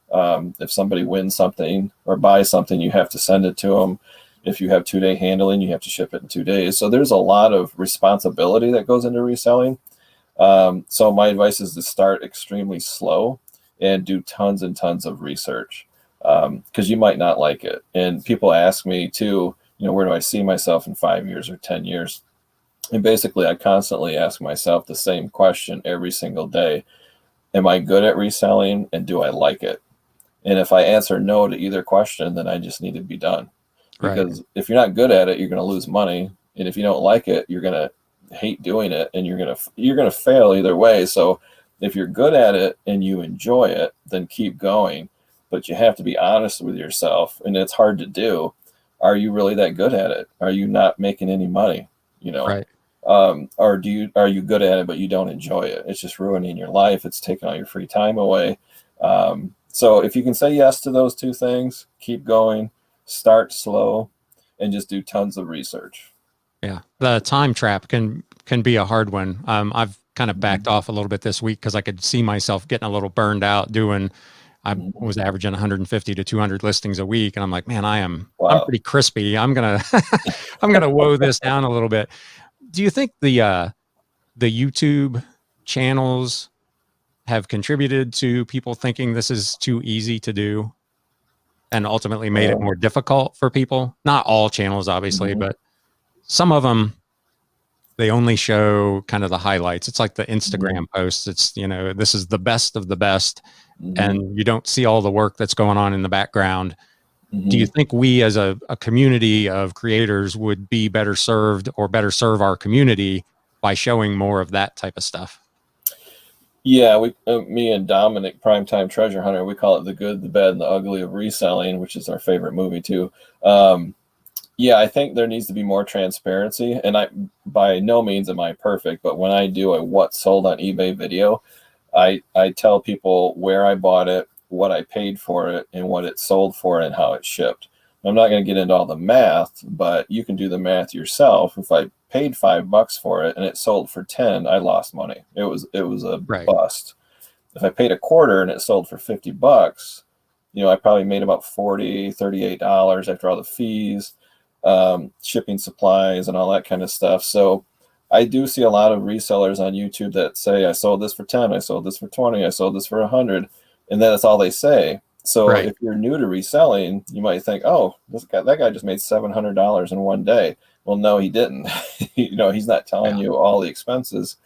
If somebody wins something or buys something, you have to send it to them. If you have 2-day handling, you have to ship it in 2 days. So there's a lot of responsibility that goes into reselling. So my advice is to start extremely slow and do tons and tons of research, because you might not like it. And people ask me too, where do I see myself in 5 years or 10 years? And basically, I constantly ask myself the same question every single day. Am I good at reselling, and do I like it? And if I answer no to either question, then I just need to be done. right, Because if you're not good at it, you're going to lose money. And if you don't like it, you're going to hate doing it, and you're going to fail either way. So if you're good at it and you enjoy it, then keep going. But you have to be honest with yourself, and it's hard to do. Are you really that good at it? Are you not making any money? You know, right. or are you good at it but you don't enjoy it? It's just ruining your life. It's taking all your free time away. So if you can say yes to those two things, keep going, start slow, and just do tons of research. Yeah, the time trap can be a hard one. I've kind of backed off a little bit this week because I could see myself getting a little burned out doing. I was averaging 150 to 200 listings a week, and I'm like, man, I'm Wow. pretty crispy. I'm gonna I'm gonna woe this down a little bit. Do you think the YouTube channels have contributed to people thinking this is too easy to do and ultimately made it Uh, more difficult for people? Not all channels, obviously, mhm, but some of them, they only show kind of the highlights. It's like the mhm, Instagram posts. It's, this is the best of the best, mhm, and you don't see all the work that's going on in the background. Do you mhm. think we as a community of creators would be better served or better serve our community by showing more of that type of stuff? Yeah, me and Dominic, Primetime Treasure Hunter, we call it the good, the bad, and the ugly of reselling, which is our favorite movie too. Yeah, I think there needs to be more transparency, and I by no means am I perfect, but when I do a what sold on eBay video, I tell people where I bought it, what I paid for it, and what it sold for, and how it shipped. I'm not going to get into all the math, but you can do the math yourself. If I paid $5 for it and it sold for 10, I lost money. It was a Right. bust. If I paid a quarter and it sold for $50, I probably made about $38 after all the fees, shipping supplies, and all that kind of stuff. So I do see a lot of resellers on YouTube that say, I sold this for 10, I sold this for 20, I sold this for 100, and that's all they say. So Right. if you're new to reselling, you might think, oh, that guy just made $700 in one day. Well, no, he didn't. He's not telling Yeah. you all the expenses.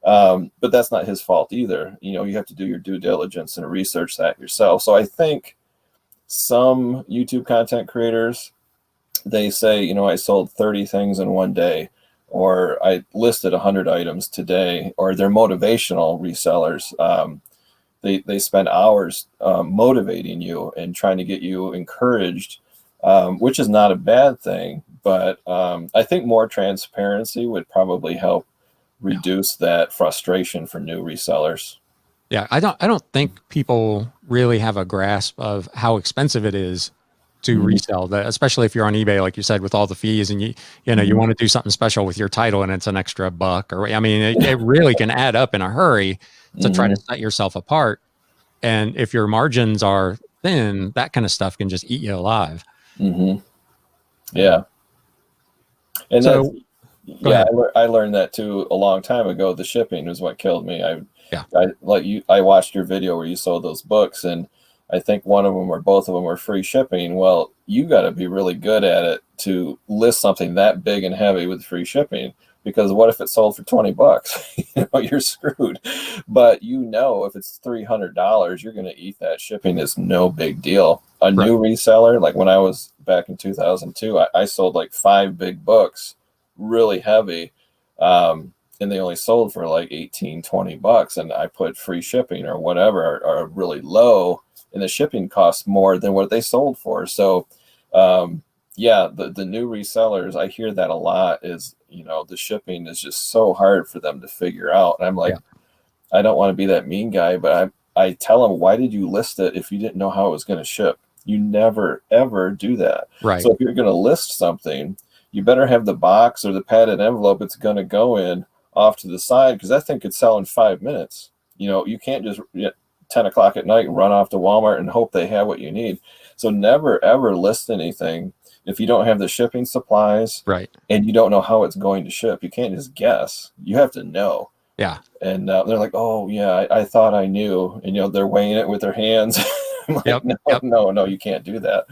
But that's not his fault either. You have to do your due diligence and research that yourself. So I think some YouTube content creators, they say, I sold 30 things in one day, or I listed 100 items today, or they're motivational resellers. They spend hours motivating you and trying to get you encouraged, which is not a bad thing. But I think more transparency would probably help Yeah. reduce that frustration for new resellers. Yeah. I don't think people really have a grasp of how expensive it is to Mhm, resell that, especially if you're on eBay, like you said, with all the fees and you mhm, want to do something special with your title and it's an extra buck or, I mean, it really can add up in a hurry to try to mhm, set yourself apart. And if your margins are thin, that kind of stuff can just eat you alive. mhm. Yeah. Yeah, and that's So go yeah. ahead. I learned that too a long time ago. The shipping was what killed me. Yeah. I like you. I watched your video where you sold those books, and I think one of them or both of them were free shipping. Well, you got to be really good at it to list something that big and heavy with free shipping. Because what if it sold for $20? You're screwed. But if it's $300, you're going to eat that shipping. Is no big deal. A Right. new reseller, like when I was back in 2002, I sold like 5 big books, really heavy. And they only sold for like 18, $20, and I put free shipping or whatever, or really low, and the shipping costs more than what they sold for. So yeah, the new resellers, I hear that a lot, is the shipping is just so hard for them to figure out. And I'm like, Yeah. I don't want to be that mean guy, but I tell them, why did you list it if you didn't know how it was going to ship? You never ever do that. Right. So if you're going to list something, you better have the box or the padded envelope it's going to go in off to the side, because that thing could sell in 5 minutes. You can't just 10 o'clock at night run off to Walmart and hope they have what you need. So never ever list anything if you don't have the shipping supplies Right. and you don't know how it's going to ship. You can't just guess. You have to know. Yeah. And they're like, oh yeah, I thought I knew. And they're weighing it with their hands. I'm like, Yep. no, Yep. no, no, you can't do that.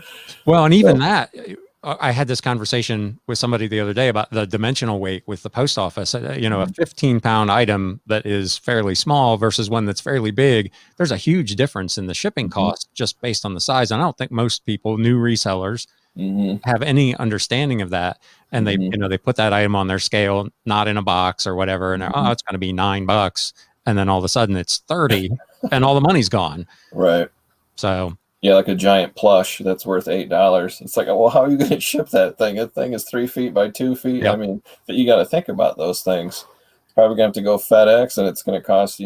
Well, and even So that, I had this conversation with somebody the other day about the dimensional weight with the post office. A mhm, 15-pound item that is fairly small versus one that's fairly big, there's a huge difference in the shipping mhm, cost just based on the size. And I don't think most people, new resellers, mhm, have any understanding of that. And they, mhm, they put that item on their scale, not in a box or whatever, and mhm. it's going to be $9. And then all of a sudden it's 30 and all the money's gone. Right. So Yeah, like a giant plush that's worth $8. It's like, well, how are you going to ship that thing? That thing is 3 feet by 2 feet. I yep. mean, but you got to think about those things. It's probably going to have to go FedEx, and it's going to cost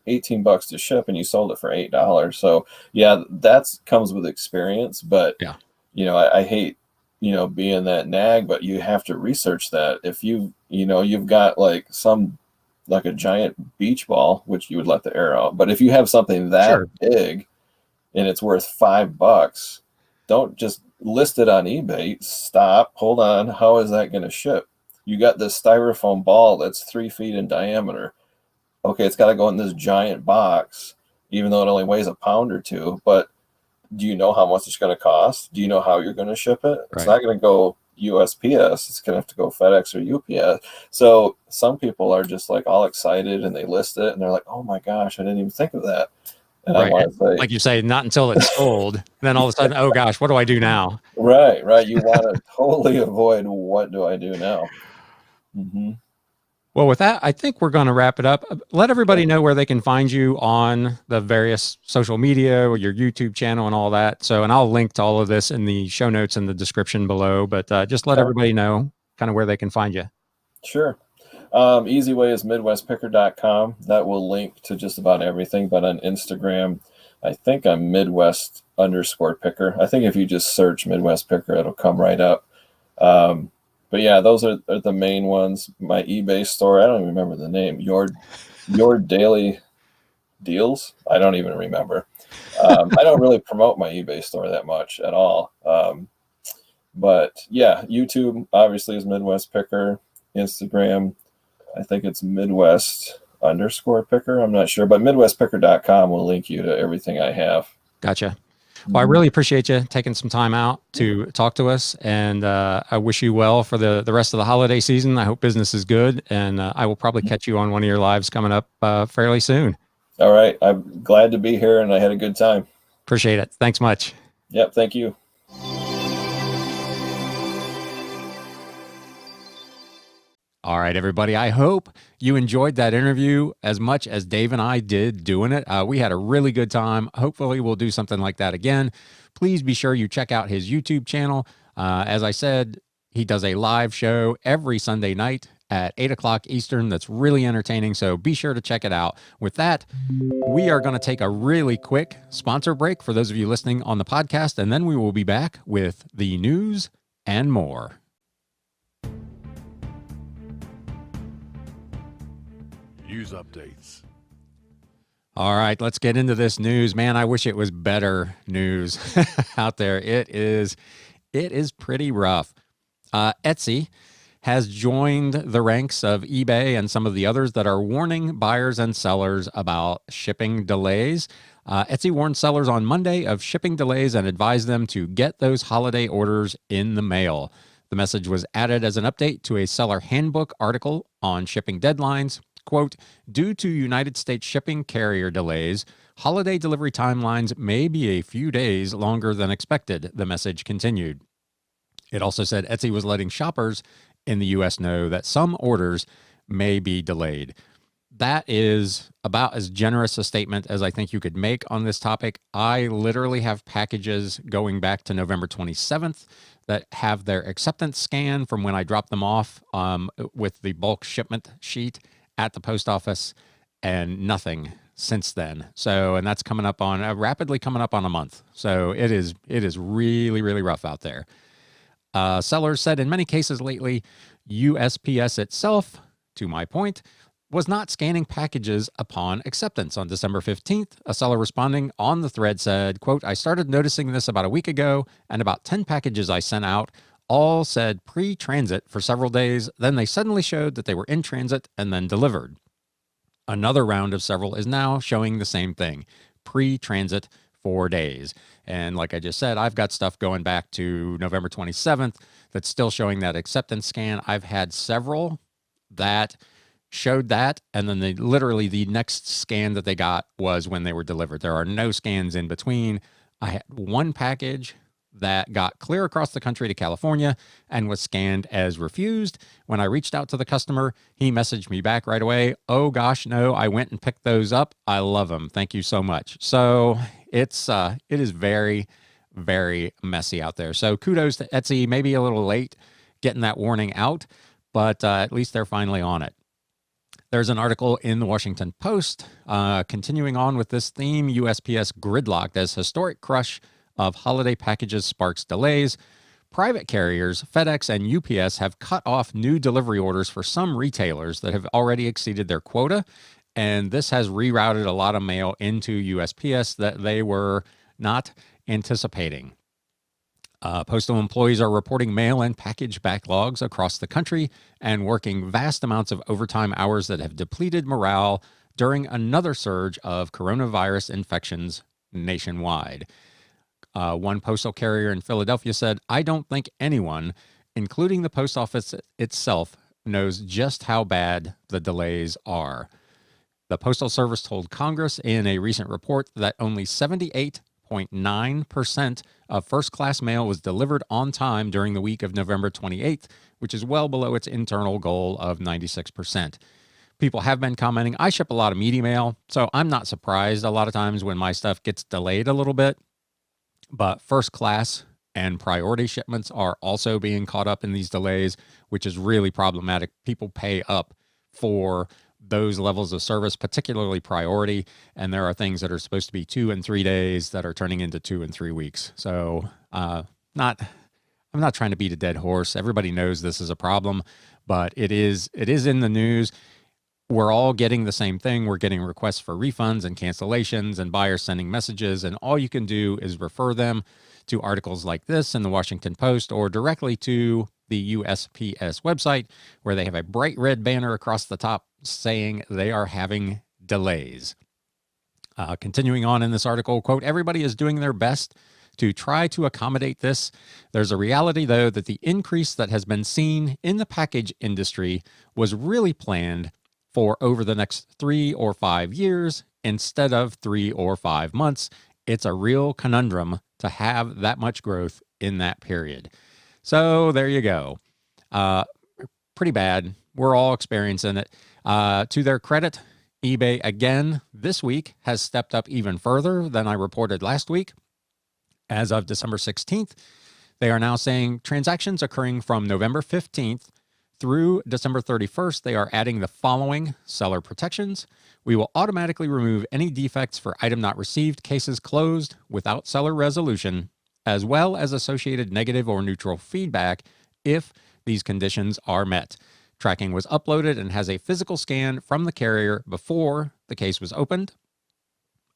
$18 to ship and you sold it for $8. So yeah, that comes with experience. But Yeah. I hate being that nag, but you have to research that. If you've got like a giant beach ball, which you would let the air out, but if you have something that Sure. big and it's worth $5, don't just list it on eBay. Stop, hold on, how is that going to ship? You got this styrofoam ball that's 3 feet in diameter. Okay, it's got to go in this giant box, even though it only weighs a pound or two. But do you know how much it's going to cost? Do you know how you're going to ship it? It's Right. not going to go USPS. It's going to have to go FedEx or UPS. So some people are just like all excited and they list it and they're like, oh my gosh, I didn't even think of that. And I Right. want to say, Like you say, not until it's sold. Then all of a sudden, oh gosh, what do I do now? right. You want to totally avoid what do I do now? Mm-hmm. Well, with that, I think we're going to wrap it up. Let everybody know where they can find you on the various social media or your YouTube channel and all that. So, and I'll link to all of this in the show notes in the description below, but just let everybody know kind of where they can find you. Sure. Easy way is midwestpicker.com. That will link to just about everything. But on Instagram, I think I'm Midwest_picker. I think if you just search Midwest Picker, it'll come right up. But yeah, those are the main ones. My eBay store, I don't even remember the name. Your Daily Deals. I don't even remember. I don't really promote my eBay store that much at all. But yeah, YouTube obviously is Midwest Picker. Instagram, I think it's Midwest_picker. I'm not sure, but midwestpicker.com will link you to everything I have. Gotcha. Well, I really appreciate you taking some time out to talk to us, and I wish you well for the rest of the holiday season. I hope business is good, and I will probably catch you on one of your lives coming up fairly soon. All right. I'm glad to be here, and I had a good time. Appreciate it. Thanks much. Yep. Thank you. All right, everybody. I hope you enjoyed that interview as much as Dave and I did doing it. We had a really good time. Hopefully, we'll do something like that again. Please be sure you check out his YouTube channel. As I said, he does a live show every Sunday night at 8 o'clock Eastern. That's really entertaining. So be sure to check it out. With that, we are going to take a really quick sponsor break for those of you listening on the podcast, and then we will be back with the news and more. News updates. All right, let's get into this news. Man, I wish it was better news out there. It is pretty rough. Etsy has joined the ranks of eBay and some of the others that are warning buyers and sellers about shipping delays. Etsy warned sellers on Monday of shipping delays and advised them to get those holiday orders in the mail. The message was added as an update to a seller handbook article on shipping deadlines. Quote, due to United States shipping carrier delays, holiday delivery timelines may be a few days longer than expected, the message continued. It also said Etsy was letting shoppers in the U.S. know that some orders may be delayed. That is about as generous a statement as I think you could make on this topic. I literally have packages going back to November 27th that have their acceptance scan from when I dropped them off with the bulk shipment sheet at the post office, and nothing since then. So, and that's coming up on rapidly coming up on a month. So it is really, really rough out there. Sellers said in many cases lately, USPS itself, to my point, was not scanning packages upon acceptance. On December 15th, a seller responding on the thread said, quote, I started noticing this about a week ago, and about 10 packages I sent out all said pre-transit for several days. Then they suddenly showed that they were in transit and then delivered. Another round of several is now showing the same thing, pre-transit 4 days. And like I just said, I've got stuff going back to November 27th that's still showing that acceptance scan. I've had several that showed that, and then literally the next scan that they got was when they were delivered. There are no scans in between. I had one package that got clear across the country to California and was scanned as refused. When I reached out to the customer, he messaged me back right away. Oh gosh, no, I went and picked those up. I love them. Thank you so much. So it is very, very messy out there. So kudos to Etsy, maybe a little late getting that warning out, but at least they're finally on it. There's an article in the Washington Post continuing on with this theme. USPS gridlocked as historic crush of holiday packages sparks delays. Private carriers, FedEx and UPS, have cut off new delivery orders for some retailers that have already exceeded their quota. And this has rerouted a lot of mail into USPS that they were not anticipating. Postal employees are reporting mail and package backlogs across the country and working vast amounts of overtime hours that have depleted morale during another surge of coronavirus infections nationwide. One postal carrier in Philadelphia said, "I don't think anyone, including the post office itself, knows just how bad the delays are." The Postal Service told Congress in a recent report that only 78.9% of first-class mail was delivered on time during the week of November 28th, which is well below its internal goal of 96%. People have been commenting, I ship a lot of meaty mail, so I'm not surprised a lot of times when my stuff gets delayed a little bit. But first class and priority shipments are also being caught up in these delays, which is really problematic. People pay up for those levels of service, particularly priority, and there are things that are supposed to be 2 and 3 days that are turning into 2 and 3 weeks. So I'm not trying to beat a dead horse. Everybody knows this is a problem, but it is in the news. We're all getting the same thing. We're getting requests for refunds and cancellations and buyers sending messages, and all you can do is refer them to articles like this in the Washington Post or directly to the USPS website, where they have a bright red banner across the top saying they are having delays. Continuing on in this article, quote, "Everybody is doing their best to try to accommodate this. There's a reality, though, that the increase that has been seen in the package industry was really planned for over the next 3 or 5 years instead of 3 or 5 months. It's a real conundrum to have that much growth in that period." So there you go. Pretty bad. We're all experiencing it. To their credit, eBay again this week has stepped up even further than I reported last week. As of December 16th, they are now saying transactions occurring from November 15th through December 31st, they are adding the following seller protections. We will automatically remove any defects for item not received, cases closed without seller resolution, as well as associated negative or neutral feedback if these conditions are met. Tracking was uploaded and has a physical scan from the carrier before the case was opened.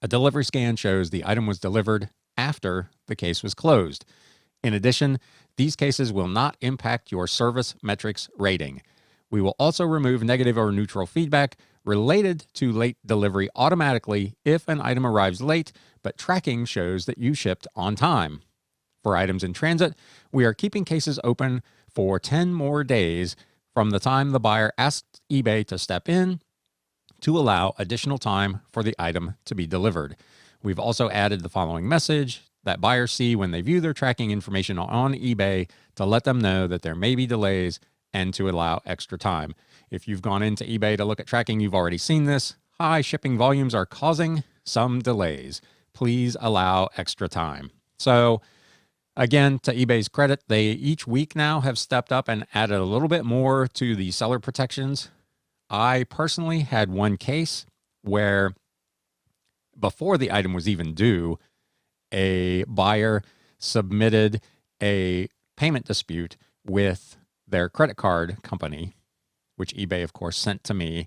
A delivery scan shows the item was delivered after the case was closed. In addition, these cases will not impact your service metrics rating. We will also remove negative or neutral feedback related to late delivery automatically if an item arrives late, but tracking shows that you shipped on time. For items in transit, we are keeping cases open for 10 more days from the time the buyer asked eBay to step in to allow additional time for the item to be delivered. We've also added the following message that buyers see when they view their tracking information on eBay to let them know that there may be delays and to allow extra time. If you've gone into eBay to look at tracking, you've already seen this. High shipping volumes are causing some delays. Please allow extra time. So again, to eBay's credit, they each week now have stepped up and added a little bit more to the seller protections. I personally had one case where before the item was even due, a buyer submitted a payment dispute with their credit card company, which eBay, of course, sent to me.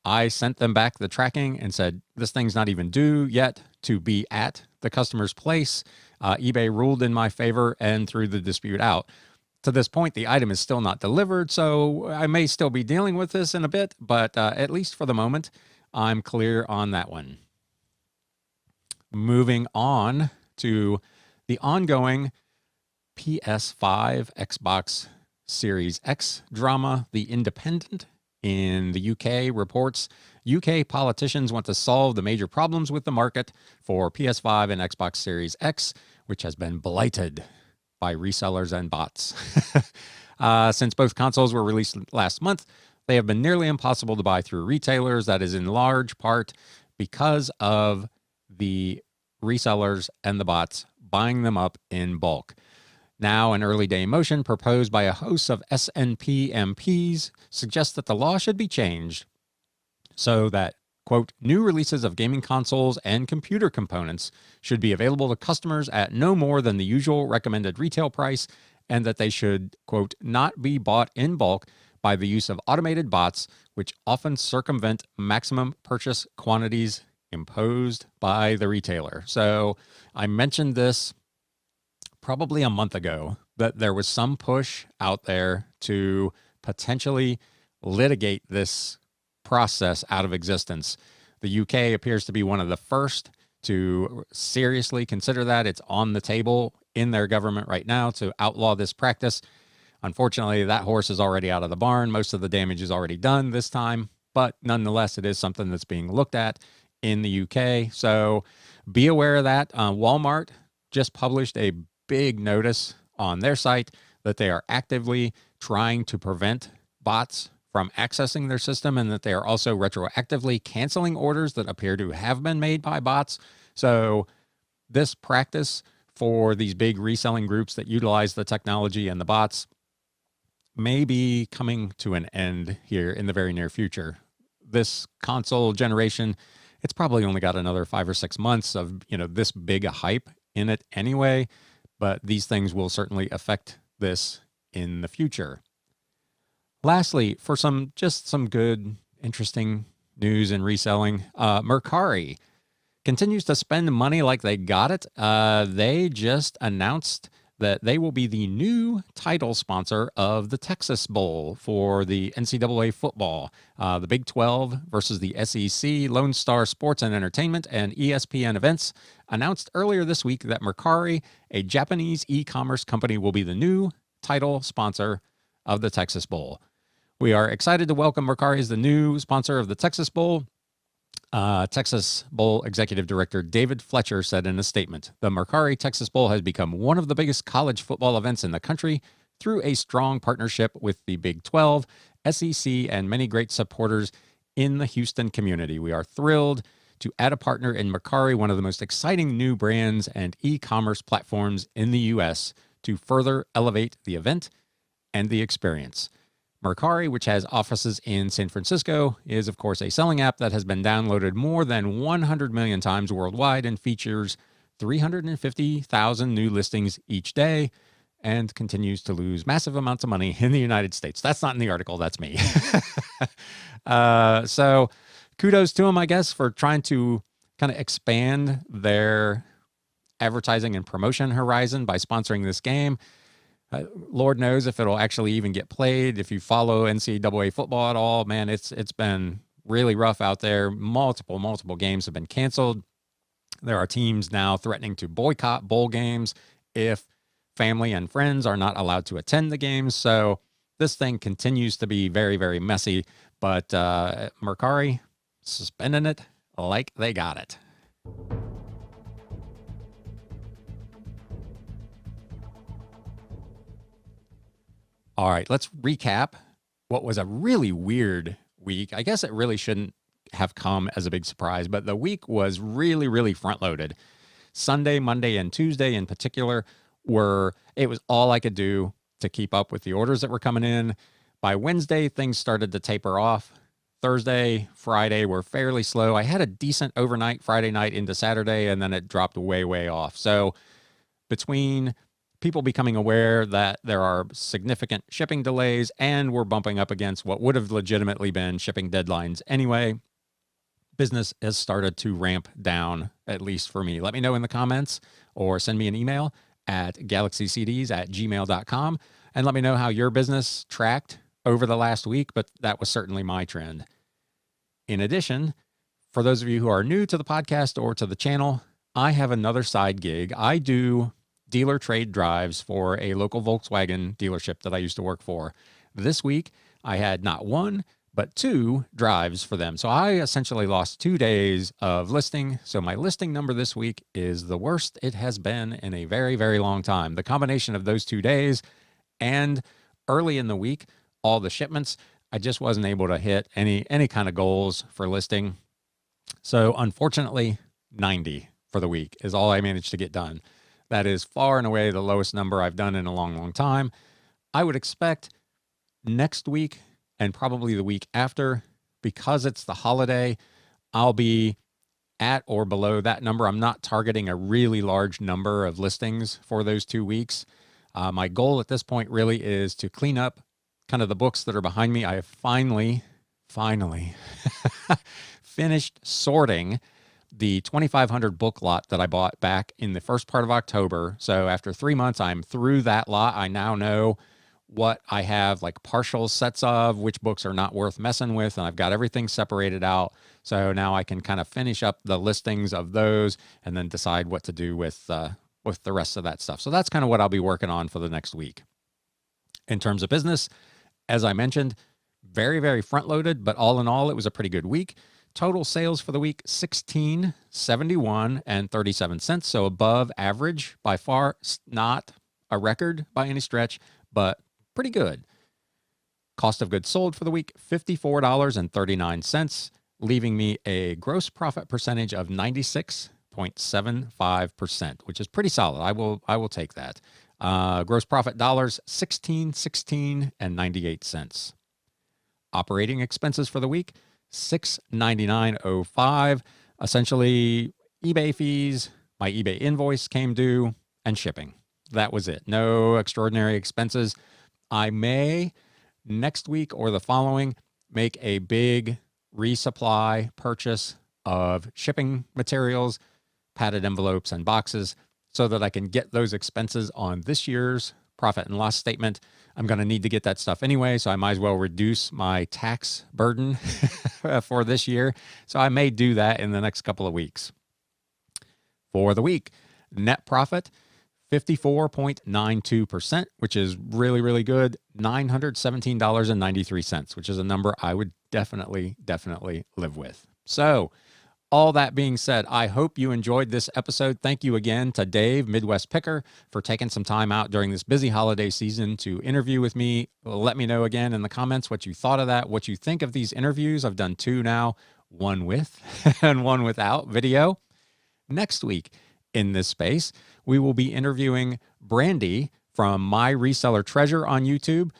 I sent them back the tracking and said, this thing's not even due yet to be at the customer's place. eBay ruled in my favor and threw the dispute out. To this point, the item is still not delivered, so I may still be dealing with this in a bit, but at least for the moment, I'm clear on that one. Moving on to the ongoing PS5 Xbox Series X drama, The Independent in the UK reports UK politicians want to solve the major problems with the market for PS5 and Xbox Series X, which has been blighted by resellers and bots. Since both consoles were released last month, they have been nearly impossible to buy through retailers. That is in large part because of the resellers and the bots buying them up in bulk. Now, an early day motion proposed by a host of SNP MPs suggests that the law should be changed so that, quote, new releases of gaming consoles and computer components should be available to customers at no more than the usual recommended retail price, and that they should, quote, not be bought in bulk by the use of automated bots, which often circumvent maximum purchase quantities imposed by the retailer. So I mentioned this probably a month ago, that there was some push out there to potentially litigate this process out of existence. The UK appears to be one of the first to seriously consider that. It's on the table in their government right now to outlaw this practice. Unfortunately, that horse is already out of the barn. Most of the damage is already done this time, but nonetheless, it is something that's being looked at in the UK. So be aware of that. Walmart just published a big notice on their site that they are actively trying to prevent bots from accessing their system, and that they are also retroactively canceling orders that appear to have been made by bots. So this practice for these big reselling groups that utilize the technology and the bots may be coming to an end here in the very near future. This console generation, it's probably only got another 5 or 6 months of, this big a hype in it anyway, but these things will certainly affect this in the future. Lastly, for some good, interesting news in reselling, Mercari continues to spend money like they got it. They just announced that they will be the new title sponsor of the Texas Bowl for the NCAA football. The Big 12 versus the SEC, Lone Star Sports and Entertainment, and ESPN Events announced earlier this week that Mercari, a Japanese e-commerce company, will be the new title sponsor of the Texas Bowl. We are excited to welcome Mercari as the new sponsor of the Texas Bowl. Texas Bowl Executive Director David Fletcher said in a statement, "The Mercari Texas Bowl has become one of the biggest college football events in the country through a strong partnership with the Big 12, SEC, and many great supporters in the Houston community. We are thrilled to add a partner in Mercari, one of the most exciting new brands and e-commerce platforms in the U.S., to further elevate the event and the experience." Mercari, which has offices in San Francisco, is, of course, a selling app that has been downloaded more than 100 million times worldwide and features 350,000 new listings each day, and continues to lose massive amounts of money in the United States. That's not in the article. That's me. So kudos to them, I guess, for trying to kind of expand their advertising and promotion horizon by sponsoring this game. Lord knows if it'll actually even get played. If you follow NCAA football at all, man, it's been really rough out there. Multiple games have been canceled. There are teams now threatening to boycott bowl games if family and friends are not allowed to attend the games. So this thing continues to be very, very messy. But Mercari suspending it like they got it. All right, let's recap what was a really weird week. I guess it really shouldn't have come as a big surprise, but the week was really, really front-loaded. Sunday, Monday, and Tuesday in particular it was all I could do to keep up with the orders that were coming in. By Wednesday, things started to taper off. Thursday, Friday were fairly slow. I had a decent overnight Friday night into Saturday, and then it dropped way, way off. So between people becoming aware that there are significant shipping delays and we're bumping up against what would have legitimately been shipping deadlines anyway, business has started to ramp down, at least for me. Let me know in the comments or send me an email at galaxycds@gmail.com and let me know how your business tracked over the last week, but that was certainly my trend. In addition, for those of you who are new to the podcast or to the channel, I have another side gig. I do dealer trade drives for a local Volkswagen dealership that I used to work for. This week, I had not one, but 2 drives for them. So I essentially lost 2 days of listing. So my listing number this week is the worst it has been in a very, very long time. The combination of those 2 days and early in the week, all the shipments, I just wasn't able to hit any kind of goals for listing. So unfortunately, 90 for the week is all I managed to get done. That is far and away the lowest number I've done in a long, long time. I would expect next week and probably the week after, because it's the holiday, I'll be at or below that number. I'm not targeting a really large number of listings for those 2 weeks. My goal at this point really is to clean up kind of the books that are behind me. I have finally finished sorting the 2,500 book lot that I bought back in the first part of October. So after 3 months, I'm through that lot. I now know what I have like partial sets of, which books are not worth messing with, and I've got everything separated out. So now I can kind of finish up the listings of those and then decide what to do with the rest of that stuff. So that's kind of what I'll be working on for the next week. In terms of business, as I mentioned, very, very front loaded, but all in all, it was a pretty good week. Total sales for the week, $16.71 and 37 cents. So above average, by far not a record by any stretch, but pretty good. Cost of goods sold for the week, $54.39, leaving me a gross profit percentage of 96.75%, which is pretty solid. I will take that. Gross profit dollars, $16.16 and 98 cents. Operating expenses for the week, $699.05. Essentially, eBay fees, my eBay invoice came due, and shipping. That was it. No extraordinary expenses. I may next week or the following make a big resupply purchase of shipping materials, padded envelopes, and boxes so that I can get those expenses on this year's profit and loss statement. I'm going to need to get that stuff anyway, so I might as well reduce my tax burden for this year. So I may do that in the next couple of weeks. For the week, net profit, 54.92%, which is really, really good. $917.93, which is a number I would definitely live with. So all that being said, I hope you enjoyed this episode. Thank you again to Dave, Midwest Picker, for taking some time out during this busy holiday season to interview with me. Let me know again in the comments what you thought of that, what you think of these interviews. I've done 2 now, one with and one without video. Next week in this space, we will be interviewing Brandy from My Reseller Treasure on YouTube.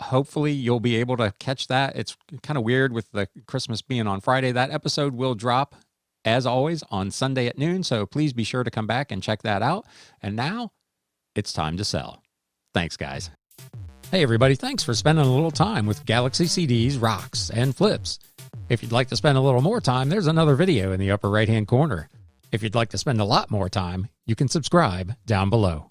Hopefully you'll be able to catch that. It's kind of weird with the Christmas being on Friday. That episode will drop, as always, on Sunday at noon. So please be sure to come back and check that out. And now it's time to sell. Thanks, guys. Hey, everybody. Thanks for spending a little time with Galaxy CDs, Rocks, and Flips. If you'd like to spend a little more time, there's another video in the upper right-hand corner. If you'd like to spend a lot more time, you can subscribe down below.